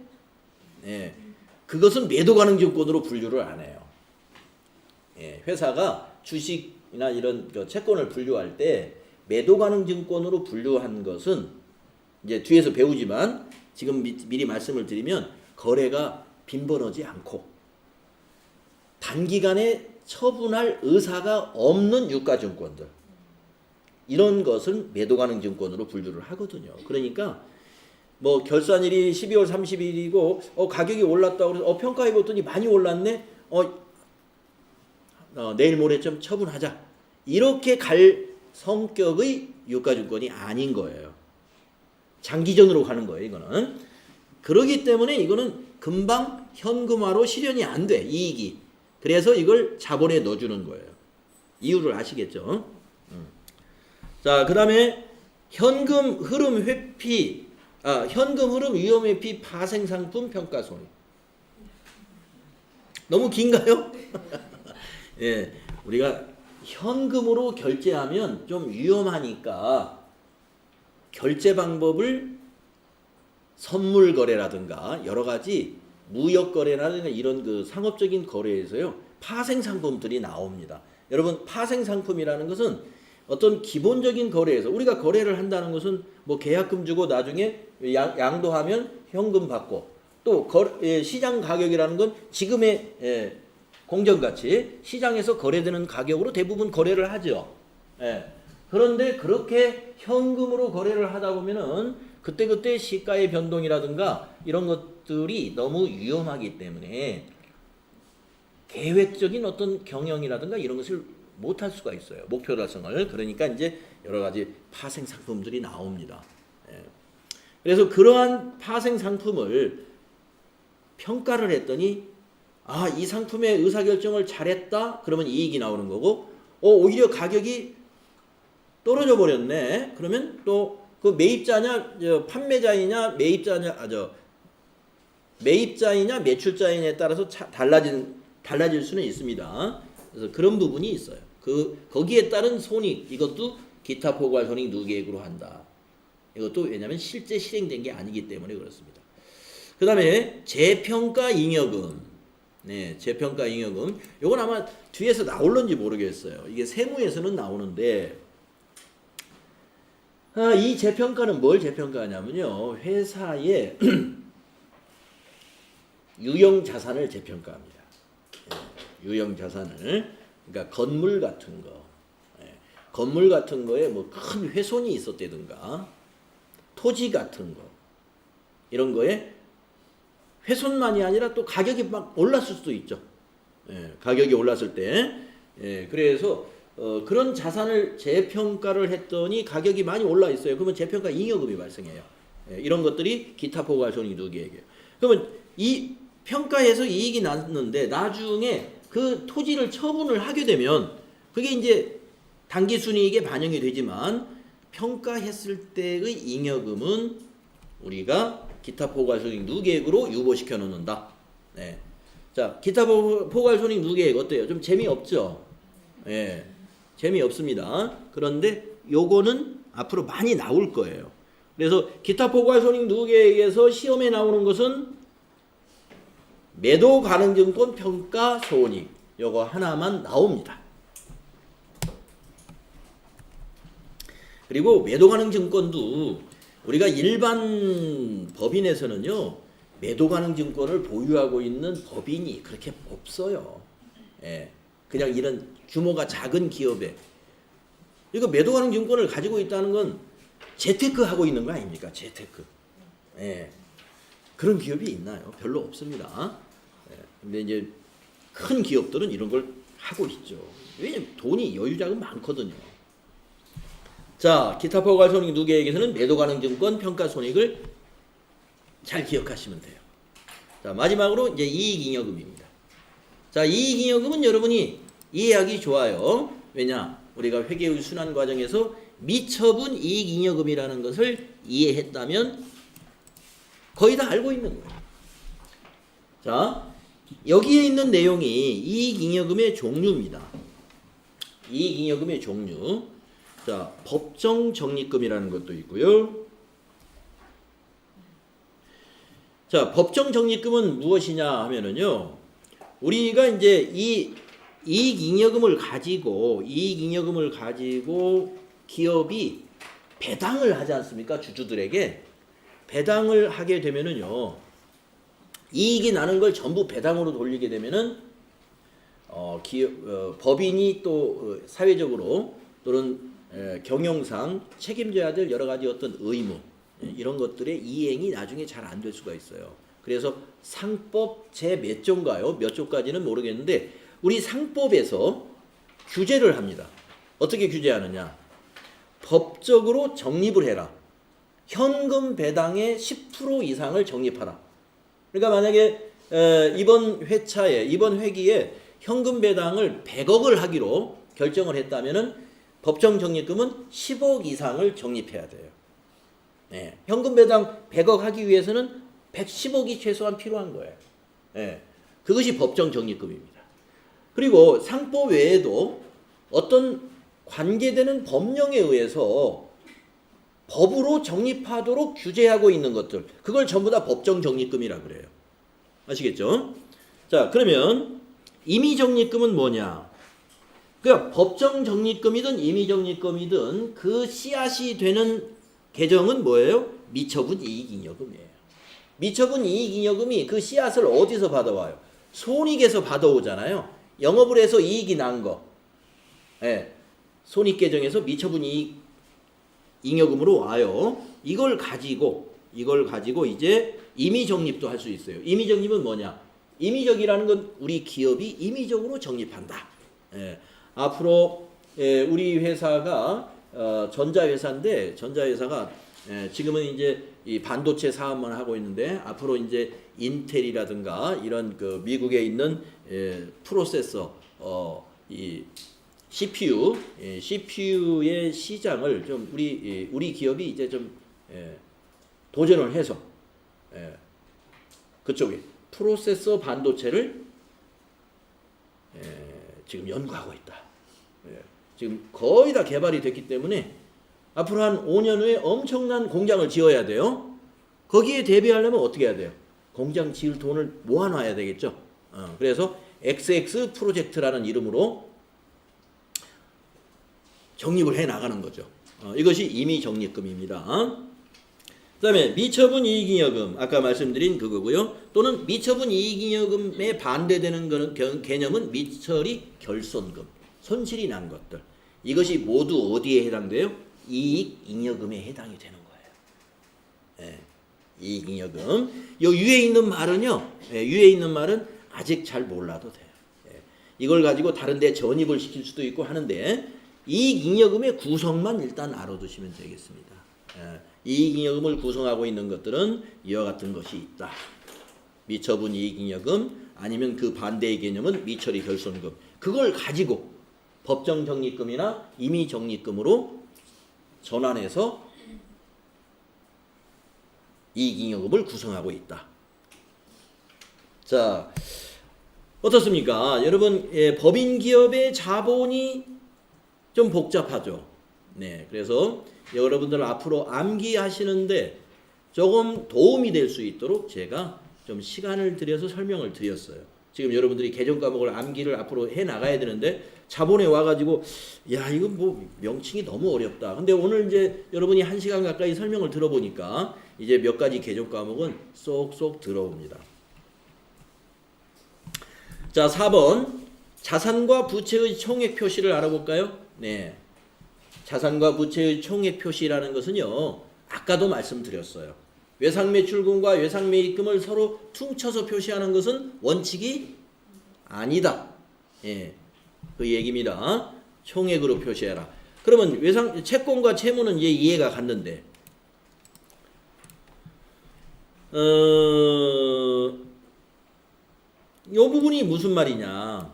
예, 그것은 매도가능증권으로 분류를 안 해요. 예, 회사가 주식이나 이런 채권을 분류할 때 매도가능증권으로 분류한 것은 이제 뒤에서 배우지만 지금 미리 말씀을 드리면 거래가 빈번하지 않고 단기간에 처분할 의사가 없는 유가증권들 이런 것은 매도가능증권으로 분류를 하거든요. 그러니까 뭐 결산일이 12월 30일이고 가격이 올랐다고 해서 평가해봤더니 많이 올랐네. 내일 모레쯤 처분하자. 이렇게 갈 성격의 유가증권이 아닌 거예요. 장기전으로 가는 거예요. 이거는. 그러기 때문에 이거는 금방 현금화로 실현이 안 돼. 이익이. 그래서 이걸 자본에 넣어주는 거예요. 이유를 아시겠죠? 자, 그 다음에 현금 흐름 위험 회피 파생상품 평가손익. 너무 긴가요? 예, 우리가 현금으로 결제하면 좀 위험하니까 결제 방법을 선물 거래라든가 여러 가지 무역 거래라든가 이런 그 상업적인 거래에서요 파생 상품들이 나옵니다. 여러분 파생 상품이라는 것은 어떤 기본적인 거래에서 우리가 거래를 한다는 것은 뭐 계약금 주고 나중에 양도하면 현금 받고 또 시장 가격이라는 건 지금의 공정가치 시장에서 거래되는 가격으로 대부분 거래를 하죠. 그런데 그렇게 현금으로 거래를 하다 보면은 그때그때 시가의 변동이라든가 이런 것들이 너무 위험하기 때문에 계획적인 어떤 경영이라든가 이런 것을 못할 수가 있어요. 목표 달성을. 그러니까 이제 여러 가지 파생 상품들이 나옵니다. 그래서 그러한 파생 상품을 평가를 했더니 이 상품의 의사결정을 잘했다. 그러면 이익이 나오는 거고 오히려 가격이 떨어져 버렸네. 그러면 또 그 매입자냐 판매자이냐 매입자이냐 매출자이냐에 따라서 달라질 수는 있습니다. 그래서 그런 부분이 있어요. 거기에 따른 손익 이것도 기타 포괄 손익 누계액으로 한다. 이것도 왜냐하면 실제 실행된 게 아니기 때문에 그렇습니다. 그 다음에 재평가 잉여금. 네, 재평가 잉여금. 이건 아마 뒤에서 나올런지 모르겠어요. 이게 세무에서는 나오는데 이 재평가는 뭘 재평가하냐면요. 회사의 유형 자산을 재평가합니다. 유형 자산을. 그러니까 건물 같은 거. 건물 같은 거에 뭐 큰 훼손이 있었다든가 토지 같은 거. 이런 거에 훼손만이 아니라 또 가격이 막 올랐을 수도 있죠. 가격이 올랐을 때. 그래서 그런 자산을 재평가를 했더니 가격이 많이 올라 있어요. 그러면 재평가 잉여금이 발생해요. 이런 것들이 기타 포괄 손익 누계액이에요. 그러면 이 평가해서 이익이 났는데 나중에 그 토지를 처분을 하게 되면 그게 이제 당기 순이익에 반영이 되지만 평가했을 때의 잉여금은 우리가 기타 포괄 손익 누계액으로 유보시켜 놓는다. 네. 자, 기타 포괄 손익 누계액 어때요? 좀 재미없죠? 재미없습니다. 그런데 요거는 앞으로 많이 나올 거예요. 그래서 기타 포괄 손익 누계액에서 시험에 나오는 것은 매도 가능증권 평가 손익 요거 하나만 나옵니다. 그리고 매도 가능증권도 우리가 일반 법인에서는요 매도 가능증권을 보유하고 있는 법인이 그렇게 없어요. 그냥 이런 규모가 작은 기업에 이거 매도 가능증권을 가지고 있다는 건 재테크 하고 있는 거 아닙니까? 재테크. 그런 기업이 있나요? 별로 없습니다. 근데 이제 큰 기업들은 이런 걸 하고 있죠. 왜냐면 돈이 여유자금 많거든요. 자, 기타 포괄 손익 누계액에서는 매도 가능증권 평가 손익을 잘 기억하시면 돼요. 자, 마지막으로 이제 이익잉여금입니다. 자, 이익잉여금은 여러분이 이해하기 좋아요. 왜냐? 우리가 회계의 순환 과정에서 미처분 이익잉여금이라는 것을 이해했다면 거의 다 알고 있는 거예요. 자, 여기에 있는 내용이 이익잉여금의 종류입니다. 이익잉여금의 종류. 자, 법정 적립금이라는 것도 있고요. 자, 법정 적립금은 무엇이냐 하면은요. 우리가 이제 이 이익잉여금을 가지고 기업이 배당을 하지 않습니까? 주주들에게 배당을 하게 되면은요. 이익이 나는 걸 전부 배당으로 돌리게 되면은 법인이 또 사회적으로 또는 경영상 책임져야 될 여러 가지 어떤 의무 이런 것들의 이행이 나중에 잘 안 될 수가 있어요. 그래서 상법 제 몇 조인가요? 몇 조까지는 모르겠는데 우리 상법에서 규제를 합니다. 어떻게 규제하느냐? 법적으로 적립을 해라. 현금 배당의 10% 이상을 적립하라. 그러니까 만약에 이번 회기에 현금 배당을 100억을 하기로 결정을 했다면은 법정 적립금은 10억 이상을 적립해야 돼요. 현금 배당 100억 하기 위해서는 110억이 최소한 필요한 거예요. 그것이 법정 적립금입니다. 그리고 상법 외에도 어떤 관계되는 법령에 의해서 법으로 적립하도록 규제하고 있는 것들 그걸 전부 다 법정 적립금이라 그래요. 아시겠죠? 자, 그러면 임의 적립금은 뭐냐? 그러니까 법정 적립금이든 임의 적립금이든 그 씨앗이 되는 계정은 뭐예요? 미처분 이익잉여금이에요. 미처분 이익잉여금이 그 씨앗을 어디서 받아와요? 손익에서 받아오잖아요. 영업을 해서 이익이 난 거. 예. 손익 계정에서 미처분 이익 잉여금으로 와요. 이걸 가지고 이제 임의 적립도 할 수 있어요. 임의 적립은 뭐냐? 임의적이라는 건 우리 기업이 임의적으로 적립한다. 예. 앞으로 우리 회사가 전자회사인데 전자회사가 지금은 이제 이 반도체 사업만 하고 있는데 앞으로 이제 인텔이라든가 이런 그 미국에 있는 프로세서 이 CPU의 시장을 좀 우리 기업이 이제 좀 도전을 해서 그쪽에 프로세서 반도체를 지금 연구하고 있다. 지금 거의 다 개발이 됐기 때문에 앞으로 한 5년 후에 엄청난 공장을 지어야 돼요. 거기에 대비하려면 어떻게 해야 돼요? 공장 지을 돈을 모아놔야 되겠죠. 그래서 XX 프로젝트라는 이름으로 적립을 해 나가는 거죠. 이것이 임의 적립금입니다. 그 다음에 미처분 이익잉여금 아까 말씀드린 그거고요. 또는 미처분 이익잉여금에 반대되는 개념은 미처리 결손금, 손실이 난 것들. 이것이 모두 어디에 해당돼요? 이익잉여금에 해당이 되는 거예요. 이익잉여금. 요 위에 있는 말은요. 위에 있는 말은 아직 잘 몰라도 돼요. 이걸 가지고 다른 데 전입을 시킬 수도 있고 하는데 이익잉여금의 구성만 일단 알아두시면 되겠습니다. 이익잉여금을 구성하고 있는 것들은 이와 같은 것이 있다. 미처분 이익잉여금 아니면 그 반대의 개념은 미처리 결손금. 그걸 가지고 법정 적립금이나 임의 적립금으로 전환해서 이익잉여금을 구성하고 있다. 자, 어떻습니까? 여러분, 법인기업의 자본이 좀 복잡하죠. 네, 그래서 여러분들 앞으로 암기하시는데 조금 도움이 될 수 있도록 제가 좀 시간을 들여서 설명을 드렸어요. 지금 여러분들이 개정 과목을 암기를 앞으로 해 나가야 되는데 자본에 와가지고 야 이거 뭐 명칭이 너무 어렵다. 근데 오늘 이제 여러분이 1시간 가까이 설명을 들어보니까 이제 몇 가지 개정 과목은 쏙쏙 들어옵니다. 자, 4번 자산과 부채의 총액 표시를 알아볼까요? 네, 자산과 부채의 총액 표시라는 것은요, 아까도 말씀드렸어요. 외상매출금과 외상매입금을 서로 퉁쳐서 표시하는 것은 원칙이 아니다. 예, 그 얘기입니다. 총액으로 표시해라. 그러면 채권과 채무는 이제 이해가 갔는데, 이 부분이 무슨 말이냐?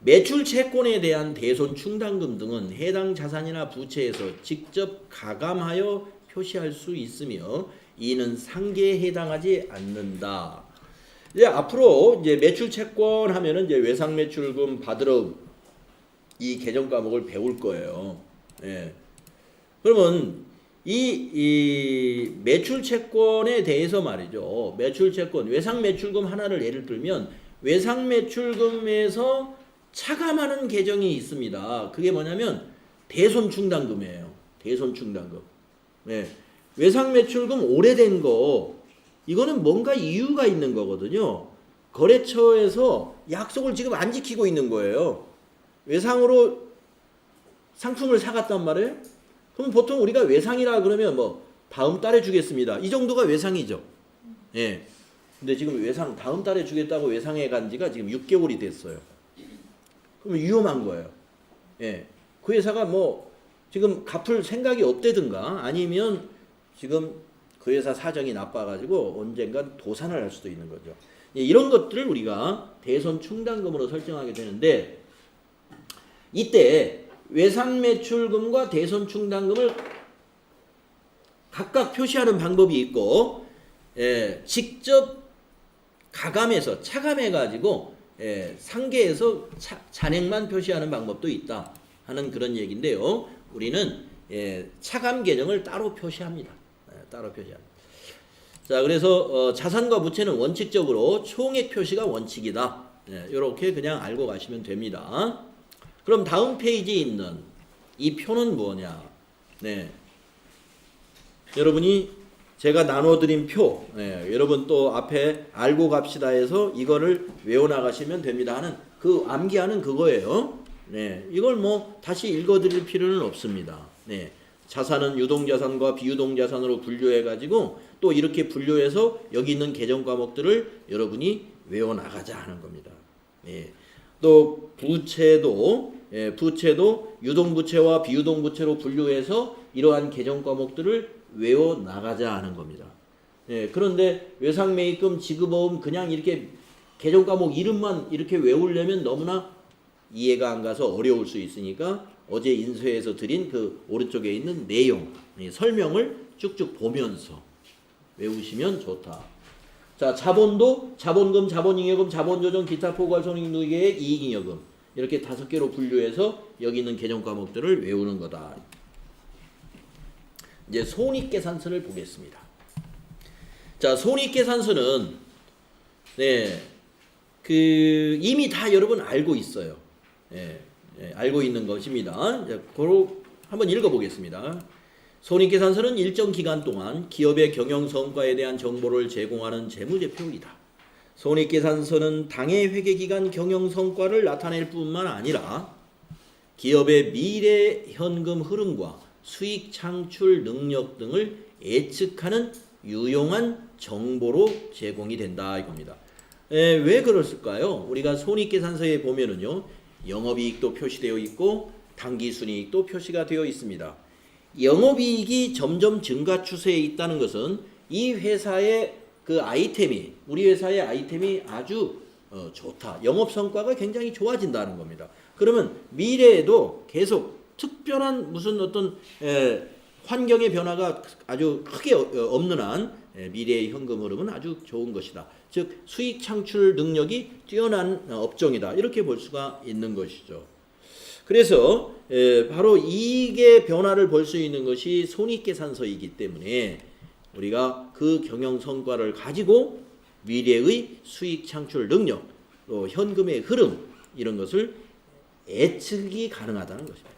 매출 채권에 대한 대손 충당금 등은 해당 자산이나 부채에서 직접 가감하여 표시할 수 있으며 이는 상계에 해당하지 않는다. 이제 앞으로 이제 매출 채권 하면은 이제 외상 매출금 받으러 이 개정 과목을 배울 거예요. 예. 그러면 이 매출 채권에 대해서 말이죠. 매출 채권, 외상 매출금 하나를 예를 들면 외상 매출금에서 차감하는 계정이 있습니다. 그게 뭐냐면 대손 충당금이에요. 대손 충당금. 네. 외상 매출금 오래된 거 이거는 뭔가 이유가 있는 거거든요. 거래처에서 약속을 지금 안 지키고 있는 거예요. 외상으로 상품을 사갔단 말이에요. 그럼 보통 우리가 외상이라 그러면 뭐 다음 달에 주겠습니다. 이 정도가 외상이죠. 예. 근데 지금 외상 다음 달에 주겠다고 외상해 간 지가 지금 6개월이 됐어요. 그럼 위험한 거예요. 예. 그 회사가 뭐 지금 갚을 생각이 없대든가 아니면 지금 그 회사 사정이 나빠가지고 언젠간 도산을 할 수도 있는 거죠. 예, 이런 것들을 우리가 대손 충당금으로 설정하게 되는데 이때 외상 매출금과 대손 충당금을 각각 표시하는 방법이 있고 직접 가감해서 차감해가지고 상계에서 잔액만 표시하는 방법도 있다 하는 그런 얘기인데요. 우리는 차감 계정을 따로 표시합니다. 따로 표시합니다. 자, 그래서 자산과 부채는 원칙적으로 총액 표시가 원칙이다. 네, 이렇게 그냥 알고 가시면 됩니다. 그럼 다음 페이지에 있는 이 표는 뭐냐? 네, 여러분이 제가 나눠드린 표, 네, 여러분 또 앞에 알고 갑시다 해서 이거를 외워나가시면 됩니다 하는 그 암기하는 그거예요. 네, 이걸 뭐 다시 읽어드릴 필요는 없습니다. 네, 자산은 유동자산과 비유동자산으로 분류해가지고 또 이렇게 분류해서 여기 있는 개정 과목들을 여러분이 외워나가자 하는 겁니다. 네, 또 부채도 부채도 유동부채와 비유동부채로 분류해서 이러한 개정 과목들을 외워나가자 하는 겁니다. 그런데 외상매입금 지급어음 그냥 이렇게 개정 과목 이름만 이렇게 외우려면 너무나 이해가 안 가서 어려울 수 있으니까 어제 인쇄해서 드린 그 오른쪽에 있는 내용, 설명을 쭉쭉 보면서 외우시면 좋다. 자, 자본도 자본금, 자본잉여금, 자본조정, 기타 포괄손익노계획, 이익잉여금 이렇게 5개로 분류해서 여기 있는 개정 과목들을 외우는 거다. 이제 손익계산서를 보겠습니다. 자, 손익계산서는 이미 다 여러분 알고 있어요. 알고 있는 것입니다. 그걸 한번 읽어보겠습니다. 손익계산서는 일정 기간 동안 기업의 경영 성과에 대한 정보를 제공하는 재무제표이다. 손익계산서는 당해 회계기간 경영 성과를 나타낼 뿐만 아니라 기업의 미래 현금 흐름과 수익 창출 능력 등을 예측하는 유용한 정보로 제공이 된다 이겁니다. 왜 그랬을까요? 우리가 손익계산서에 보면은요, 영업이익도 표시되어 있고 당기순이익도 표시가 되어 있습니다. 영업이익이 점점 증가 추세에 있다는 것은 이 회사의 그 아이템이, 우리 회사의 아이템이 아주 좋다. 영업 성과가 굉장히 좋아진다는 겁니다. 그러면 미래에도 계속 특별한 무슨 어떤 환경의 변화가 아주 크게 없는 한 미래의 현금 흐름은 아주 좋은 것이다. 즉 수익 창출 능력이 뛰어난 업종이다. 이렇게 볼 수가 있는 것이죠. 그래서 바로 이게 변화를 볼 수 있는 것이 손익계산서이기 때문에 우리가 그 경영 성과를 가지고 미래의 수익 창출 능력, 또 현금의 흐름 이런 것을 예측이 가능하다는 것입니다.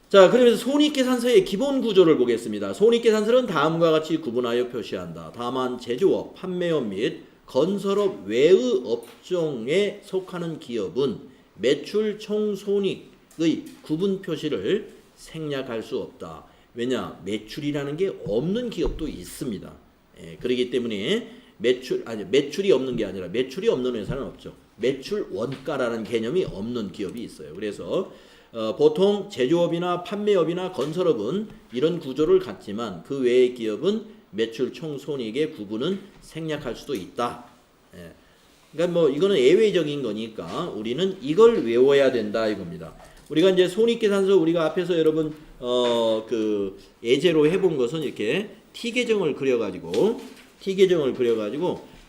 자, 그러면서 손익계산서의 기본 구조를 보겠습니다. 손익계산서는 다음과 같이 구분하여 표시한다. 다만 제조업, 판매업 및 건설업 외의 업종에 속하는 기업은 매출 총손익의 구분 표시를 생략할 수 없다. 왜냐? 매출이라는 게 없는 기업도 있습니다. 그렇기 때문에 매출이 없는 게 아니라 매출이 없는 회사는 없죠. 매출 원가라는 개념이 없는 기업이 있어요. 그래서 보통 제조업이나 판매업이나 건설업은 이런 구조를 갖지만 그 외의 기업은 매출 총손익의 구분은 생략할 수도 있다. 그러니까 뭐 이거는 예외적인 거니까 우리는 이걸 외워야 된다 이겁니다. 우리가 이제 손익계산서 우리가 앞에서 여러분 그 예제로 해본 것은 이렇게 T계정을 그려가지고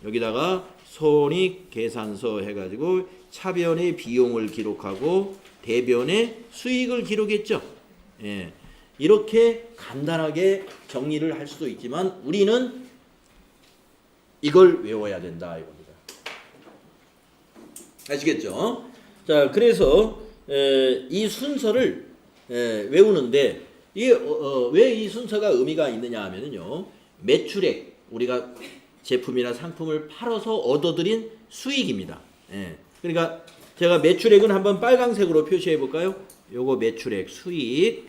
여기다가 손익계산서 해가지고 차변의 비용을 기록하고 대변의 수익을 기록했죠. 이렇게 간단하게 정리를 할 수도 있지만 우리는 이걸 외워야 된다 이겁니다. 아시겠죠? 자, 그래서 이 순서를 외우는데 왜 이 순서가 의미가 있느냐 하면요, 매출액, 우리가 제품이나 상품을 팔아서 얻어들인 수익입니다. 그러니까 제가 매출액은 한번 빨강색으로 표시해 볼까요? 요거 매출액, 수익,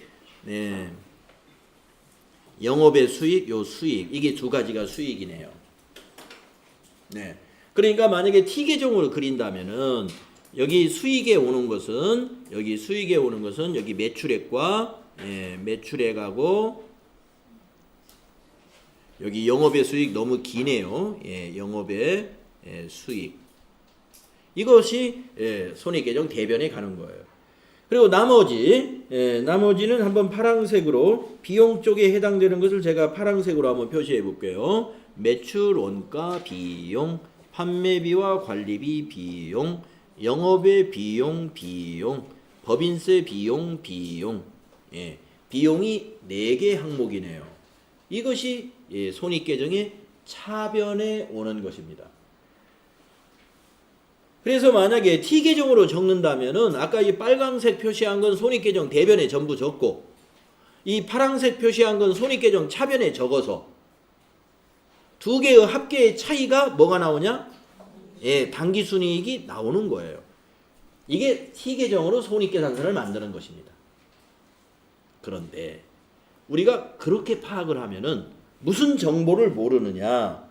영업의 수익, 요 수익, 이게 두 가지가 수익이네요. 그러니까 만약에 T계정으로 그린다면은 여기 수익에 오는 것은 여기 매출액과 매출액하고 여기 영업의 수익 너무 기네요. 영업의 수익. 이것이 손익계정 대변에 가는 거예요. 그리고 나머지는 한번 파란색으로 비용 쪽에 해당되는 것을 제가 파란색으로 한번 표시해 볼게요. 매출, 원가, 비용, 판매비와 관리비 비용, 영업의 비용, 법인세 비용. 비용이 4개 항목이네요. 이것이 손익계정의 차변에 오는 것입니다. 그래서 만약에 T 계정으로 적는다면은 아까 이 빨강색 표시한 건 손익계정 대변에 전부 적고 이 파란색 표시한 건 손익계정 차변에 적어서 두 개의 합계의 차이가 뭐가 나오냐? 예, 당기순이익이 나오는 거예요. 이게 T 계정으로 손익계산서를 만드는 것입니다. 그런데 우리가 그렇게 파악을 하면은 무슨 정보를 모르느냐?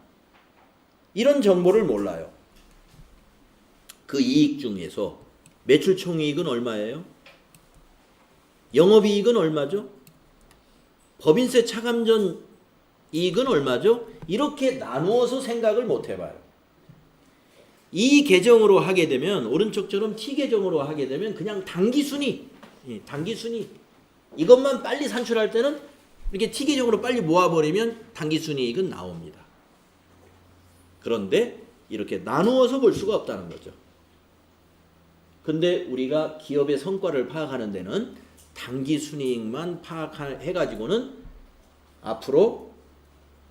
이런 정보를 몰라요. 그 이익 중에서 매출 총이익은 얼마예요? 영업이익은 얼마죠? 법인세 차감전 이익은 얼마죠? 이렇게 나누어서 생각을 못 해봐요. 이 계정으로 하게 되면 오른쪽처럼 T 계정으로 하게 되면 그냥 단기순이 이것만 빨리 산출할 때는 이렇게 T 계정으로 빨리 모아버리면 단기순이익은 나옵니다. 그런데 이렇게 나누어서 볼 수가 없다는 거죠. 근데 우리가 기업의 성과를 파악하는 데는 단기순이익만 파악해가지고는 앞으로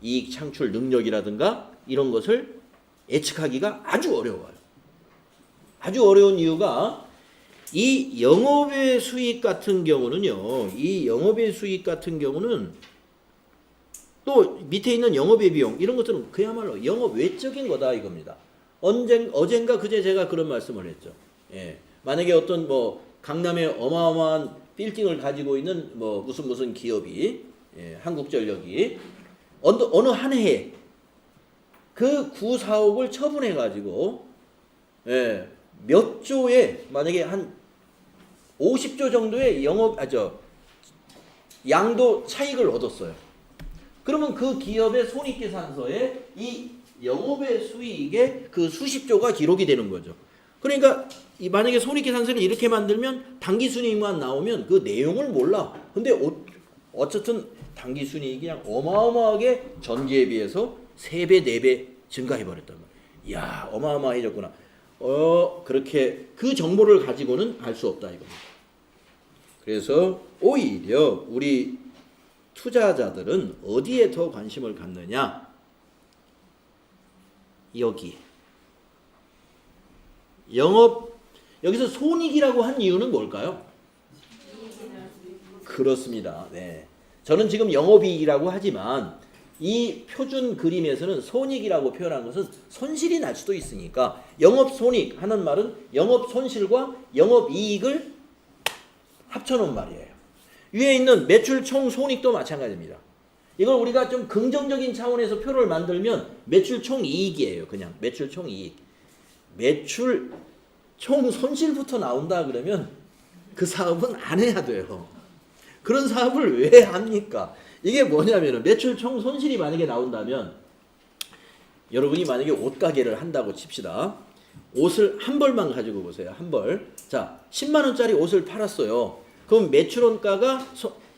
이익 창출 능력이라든가 이런 것을 예측하기가 아주 어려워요. 아주 어려운 이유가 이 영업의 수익 같은 경우는요. 이 영업의 수익 같은 경우는 또 밑에 있는 영업의 비용 이런 것들은 그야말로 영업 외적인 거다 이겁니다. 어젠가 그제 제가 그런 말씀을 했죠. 예. 만약에 어떤 뭐 강남에 어마어마한 빌딩을 가지고 있는 뭐 무슨 기업이 한국전력이 어느 한 해에 그 구사옥을 처분해 가지고 몇 조의 만약에 한 50조 정도의 양도 차익을 얻었어요. 그러면 그 기업의 손익계산서에 이 영업의 수익의 그 수십조가 기록이 되는 거죠. 그러니까 만약에 손익계산서를 이렇게 만들면 당기순이익만 나오면 그 내용을 몰라. 근데 어쨌든 당기순이익이 그냥 어마어마하게 전기에 비해서 3배, 4배 증가해버렸단 말이야. 이야, 어마어마해졌구나. 그렇게 그 정보를 가지고는 알 수 없다 이겁니다. 그래서 오히려 우리 투자자들은 어디에 더 관심을 갖느냐? 여기. 여기서 손익이라고 한 이유는 뭘까요? 그렇습니다. 네. 저는 지금 영업이익이라고 하지만 이 표준 그림에서는 손익이라고 표현한 것은 손실이 날 수도 있으니까 영업손익 하는 말은 영업손실과 영업이익을 합쳐놓은 말이에요. 위에 있는 매출 총 손익도 마찬가지입니다. 이걸 우리가 좀 긍정적인 차원에서 표를 만들면 매출 총 이익이에요. 그냥 매출 총 이익. 매출 총 손실부터 나온다 그러면 그 사업은 안 해야 돼요. 그런 사업을 왜 합니까? 이게 뭐냐면 매출 총 손실이 만약에 나온다면 여러분이 만약에 옷가게를 한다고 칩시다. 옷을 한 벌만 가지고 보세요. 한 벌. 자, 10만 원짜리 옷을 팔았어요. 그럼 매출원가가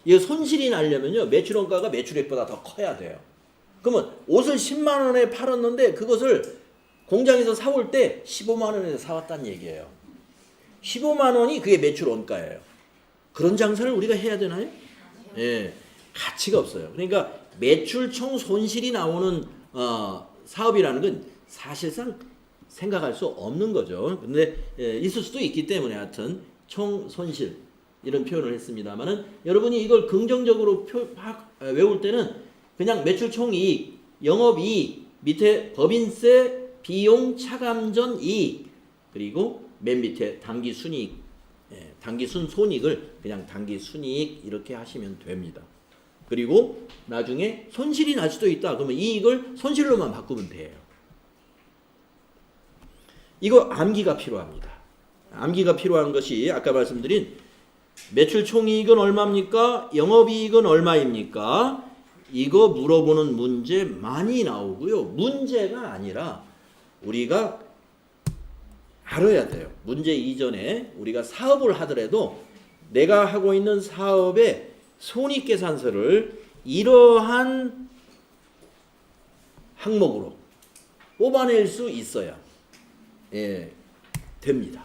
손실이 나려면요. 매출원가가 매출액보다 더 커야 돼요. 그러면 옷을 10만 원에 팔았는데 그것을 공장에서 사올 때 15만 원에 사왔다는 얘기예요. 15만 원이 그게 매출원가예요. 그런 장사를 우리가 해야 되나요? 예, 가치가 없어요. 그러니까 매출 총 손실이 나오는 사업이라는 건 사실상 생각할 수 없는 거죠. 근데 있을 수도 있기 때문에 하여튼 총 손실 이런 표현을 했습니다만은 여러분이 이걸 긍정적으로 외울 때는 그냥 매출 총 이익, 영업 이익, 밑에 법인세 비용 차감전 이익, 그리고 맨 밑에 당기 순이익, 당기 순손익을 그냥 당기 순이익 이렇게 하시면 됩니다. 그리고 나중에 손실이 날 수도 있다. 그러면 이익을 손실로만 바꾸면 돼요. 이거 암기가 필요합니다. 암기가 필요한 것이 아까 말씀드린 매출 총이익은 얼마입니까? 영업이익은 얼마입니까? 이거 물어보는 문제 많이 나오고요. 문제가 아니라 우리가 알아야 돼요. 문제 이전에 우리가 사업을 하더라도 내가 하고 있는 사업의 손익계산서를 이러한 항목으로 뽑아낼 수 있어야 됩니다.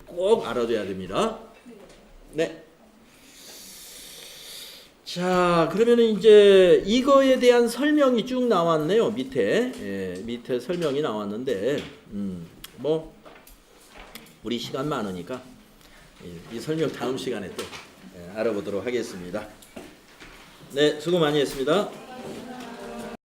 꼭 알아둬야 됩니다. 네. 자, 그러면은 이제 이거에 대한 설명이 쭉 나왔네요. 밑에 설명이 나왔는데, 뭐 우리 시간 많으니까 이 설명 다음 시간에 또 알아보도록 하겠습니다. 네, 수고 많이 했습니다.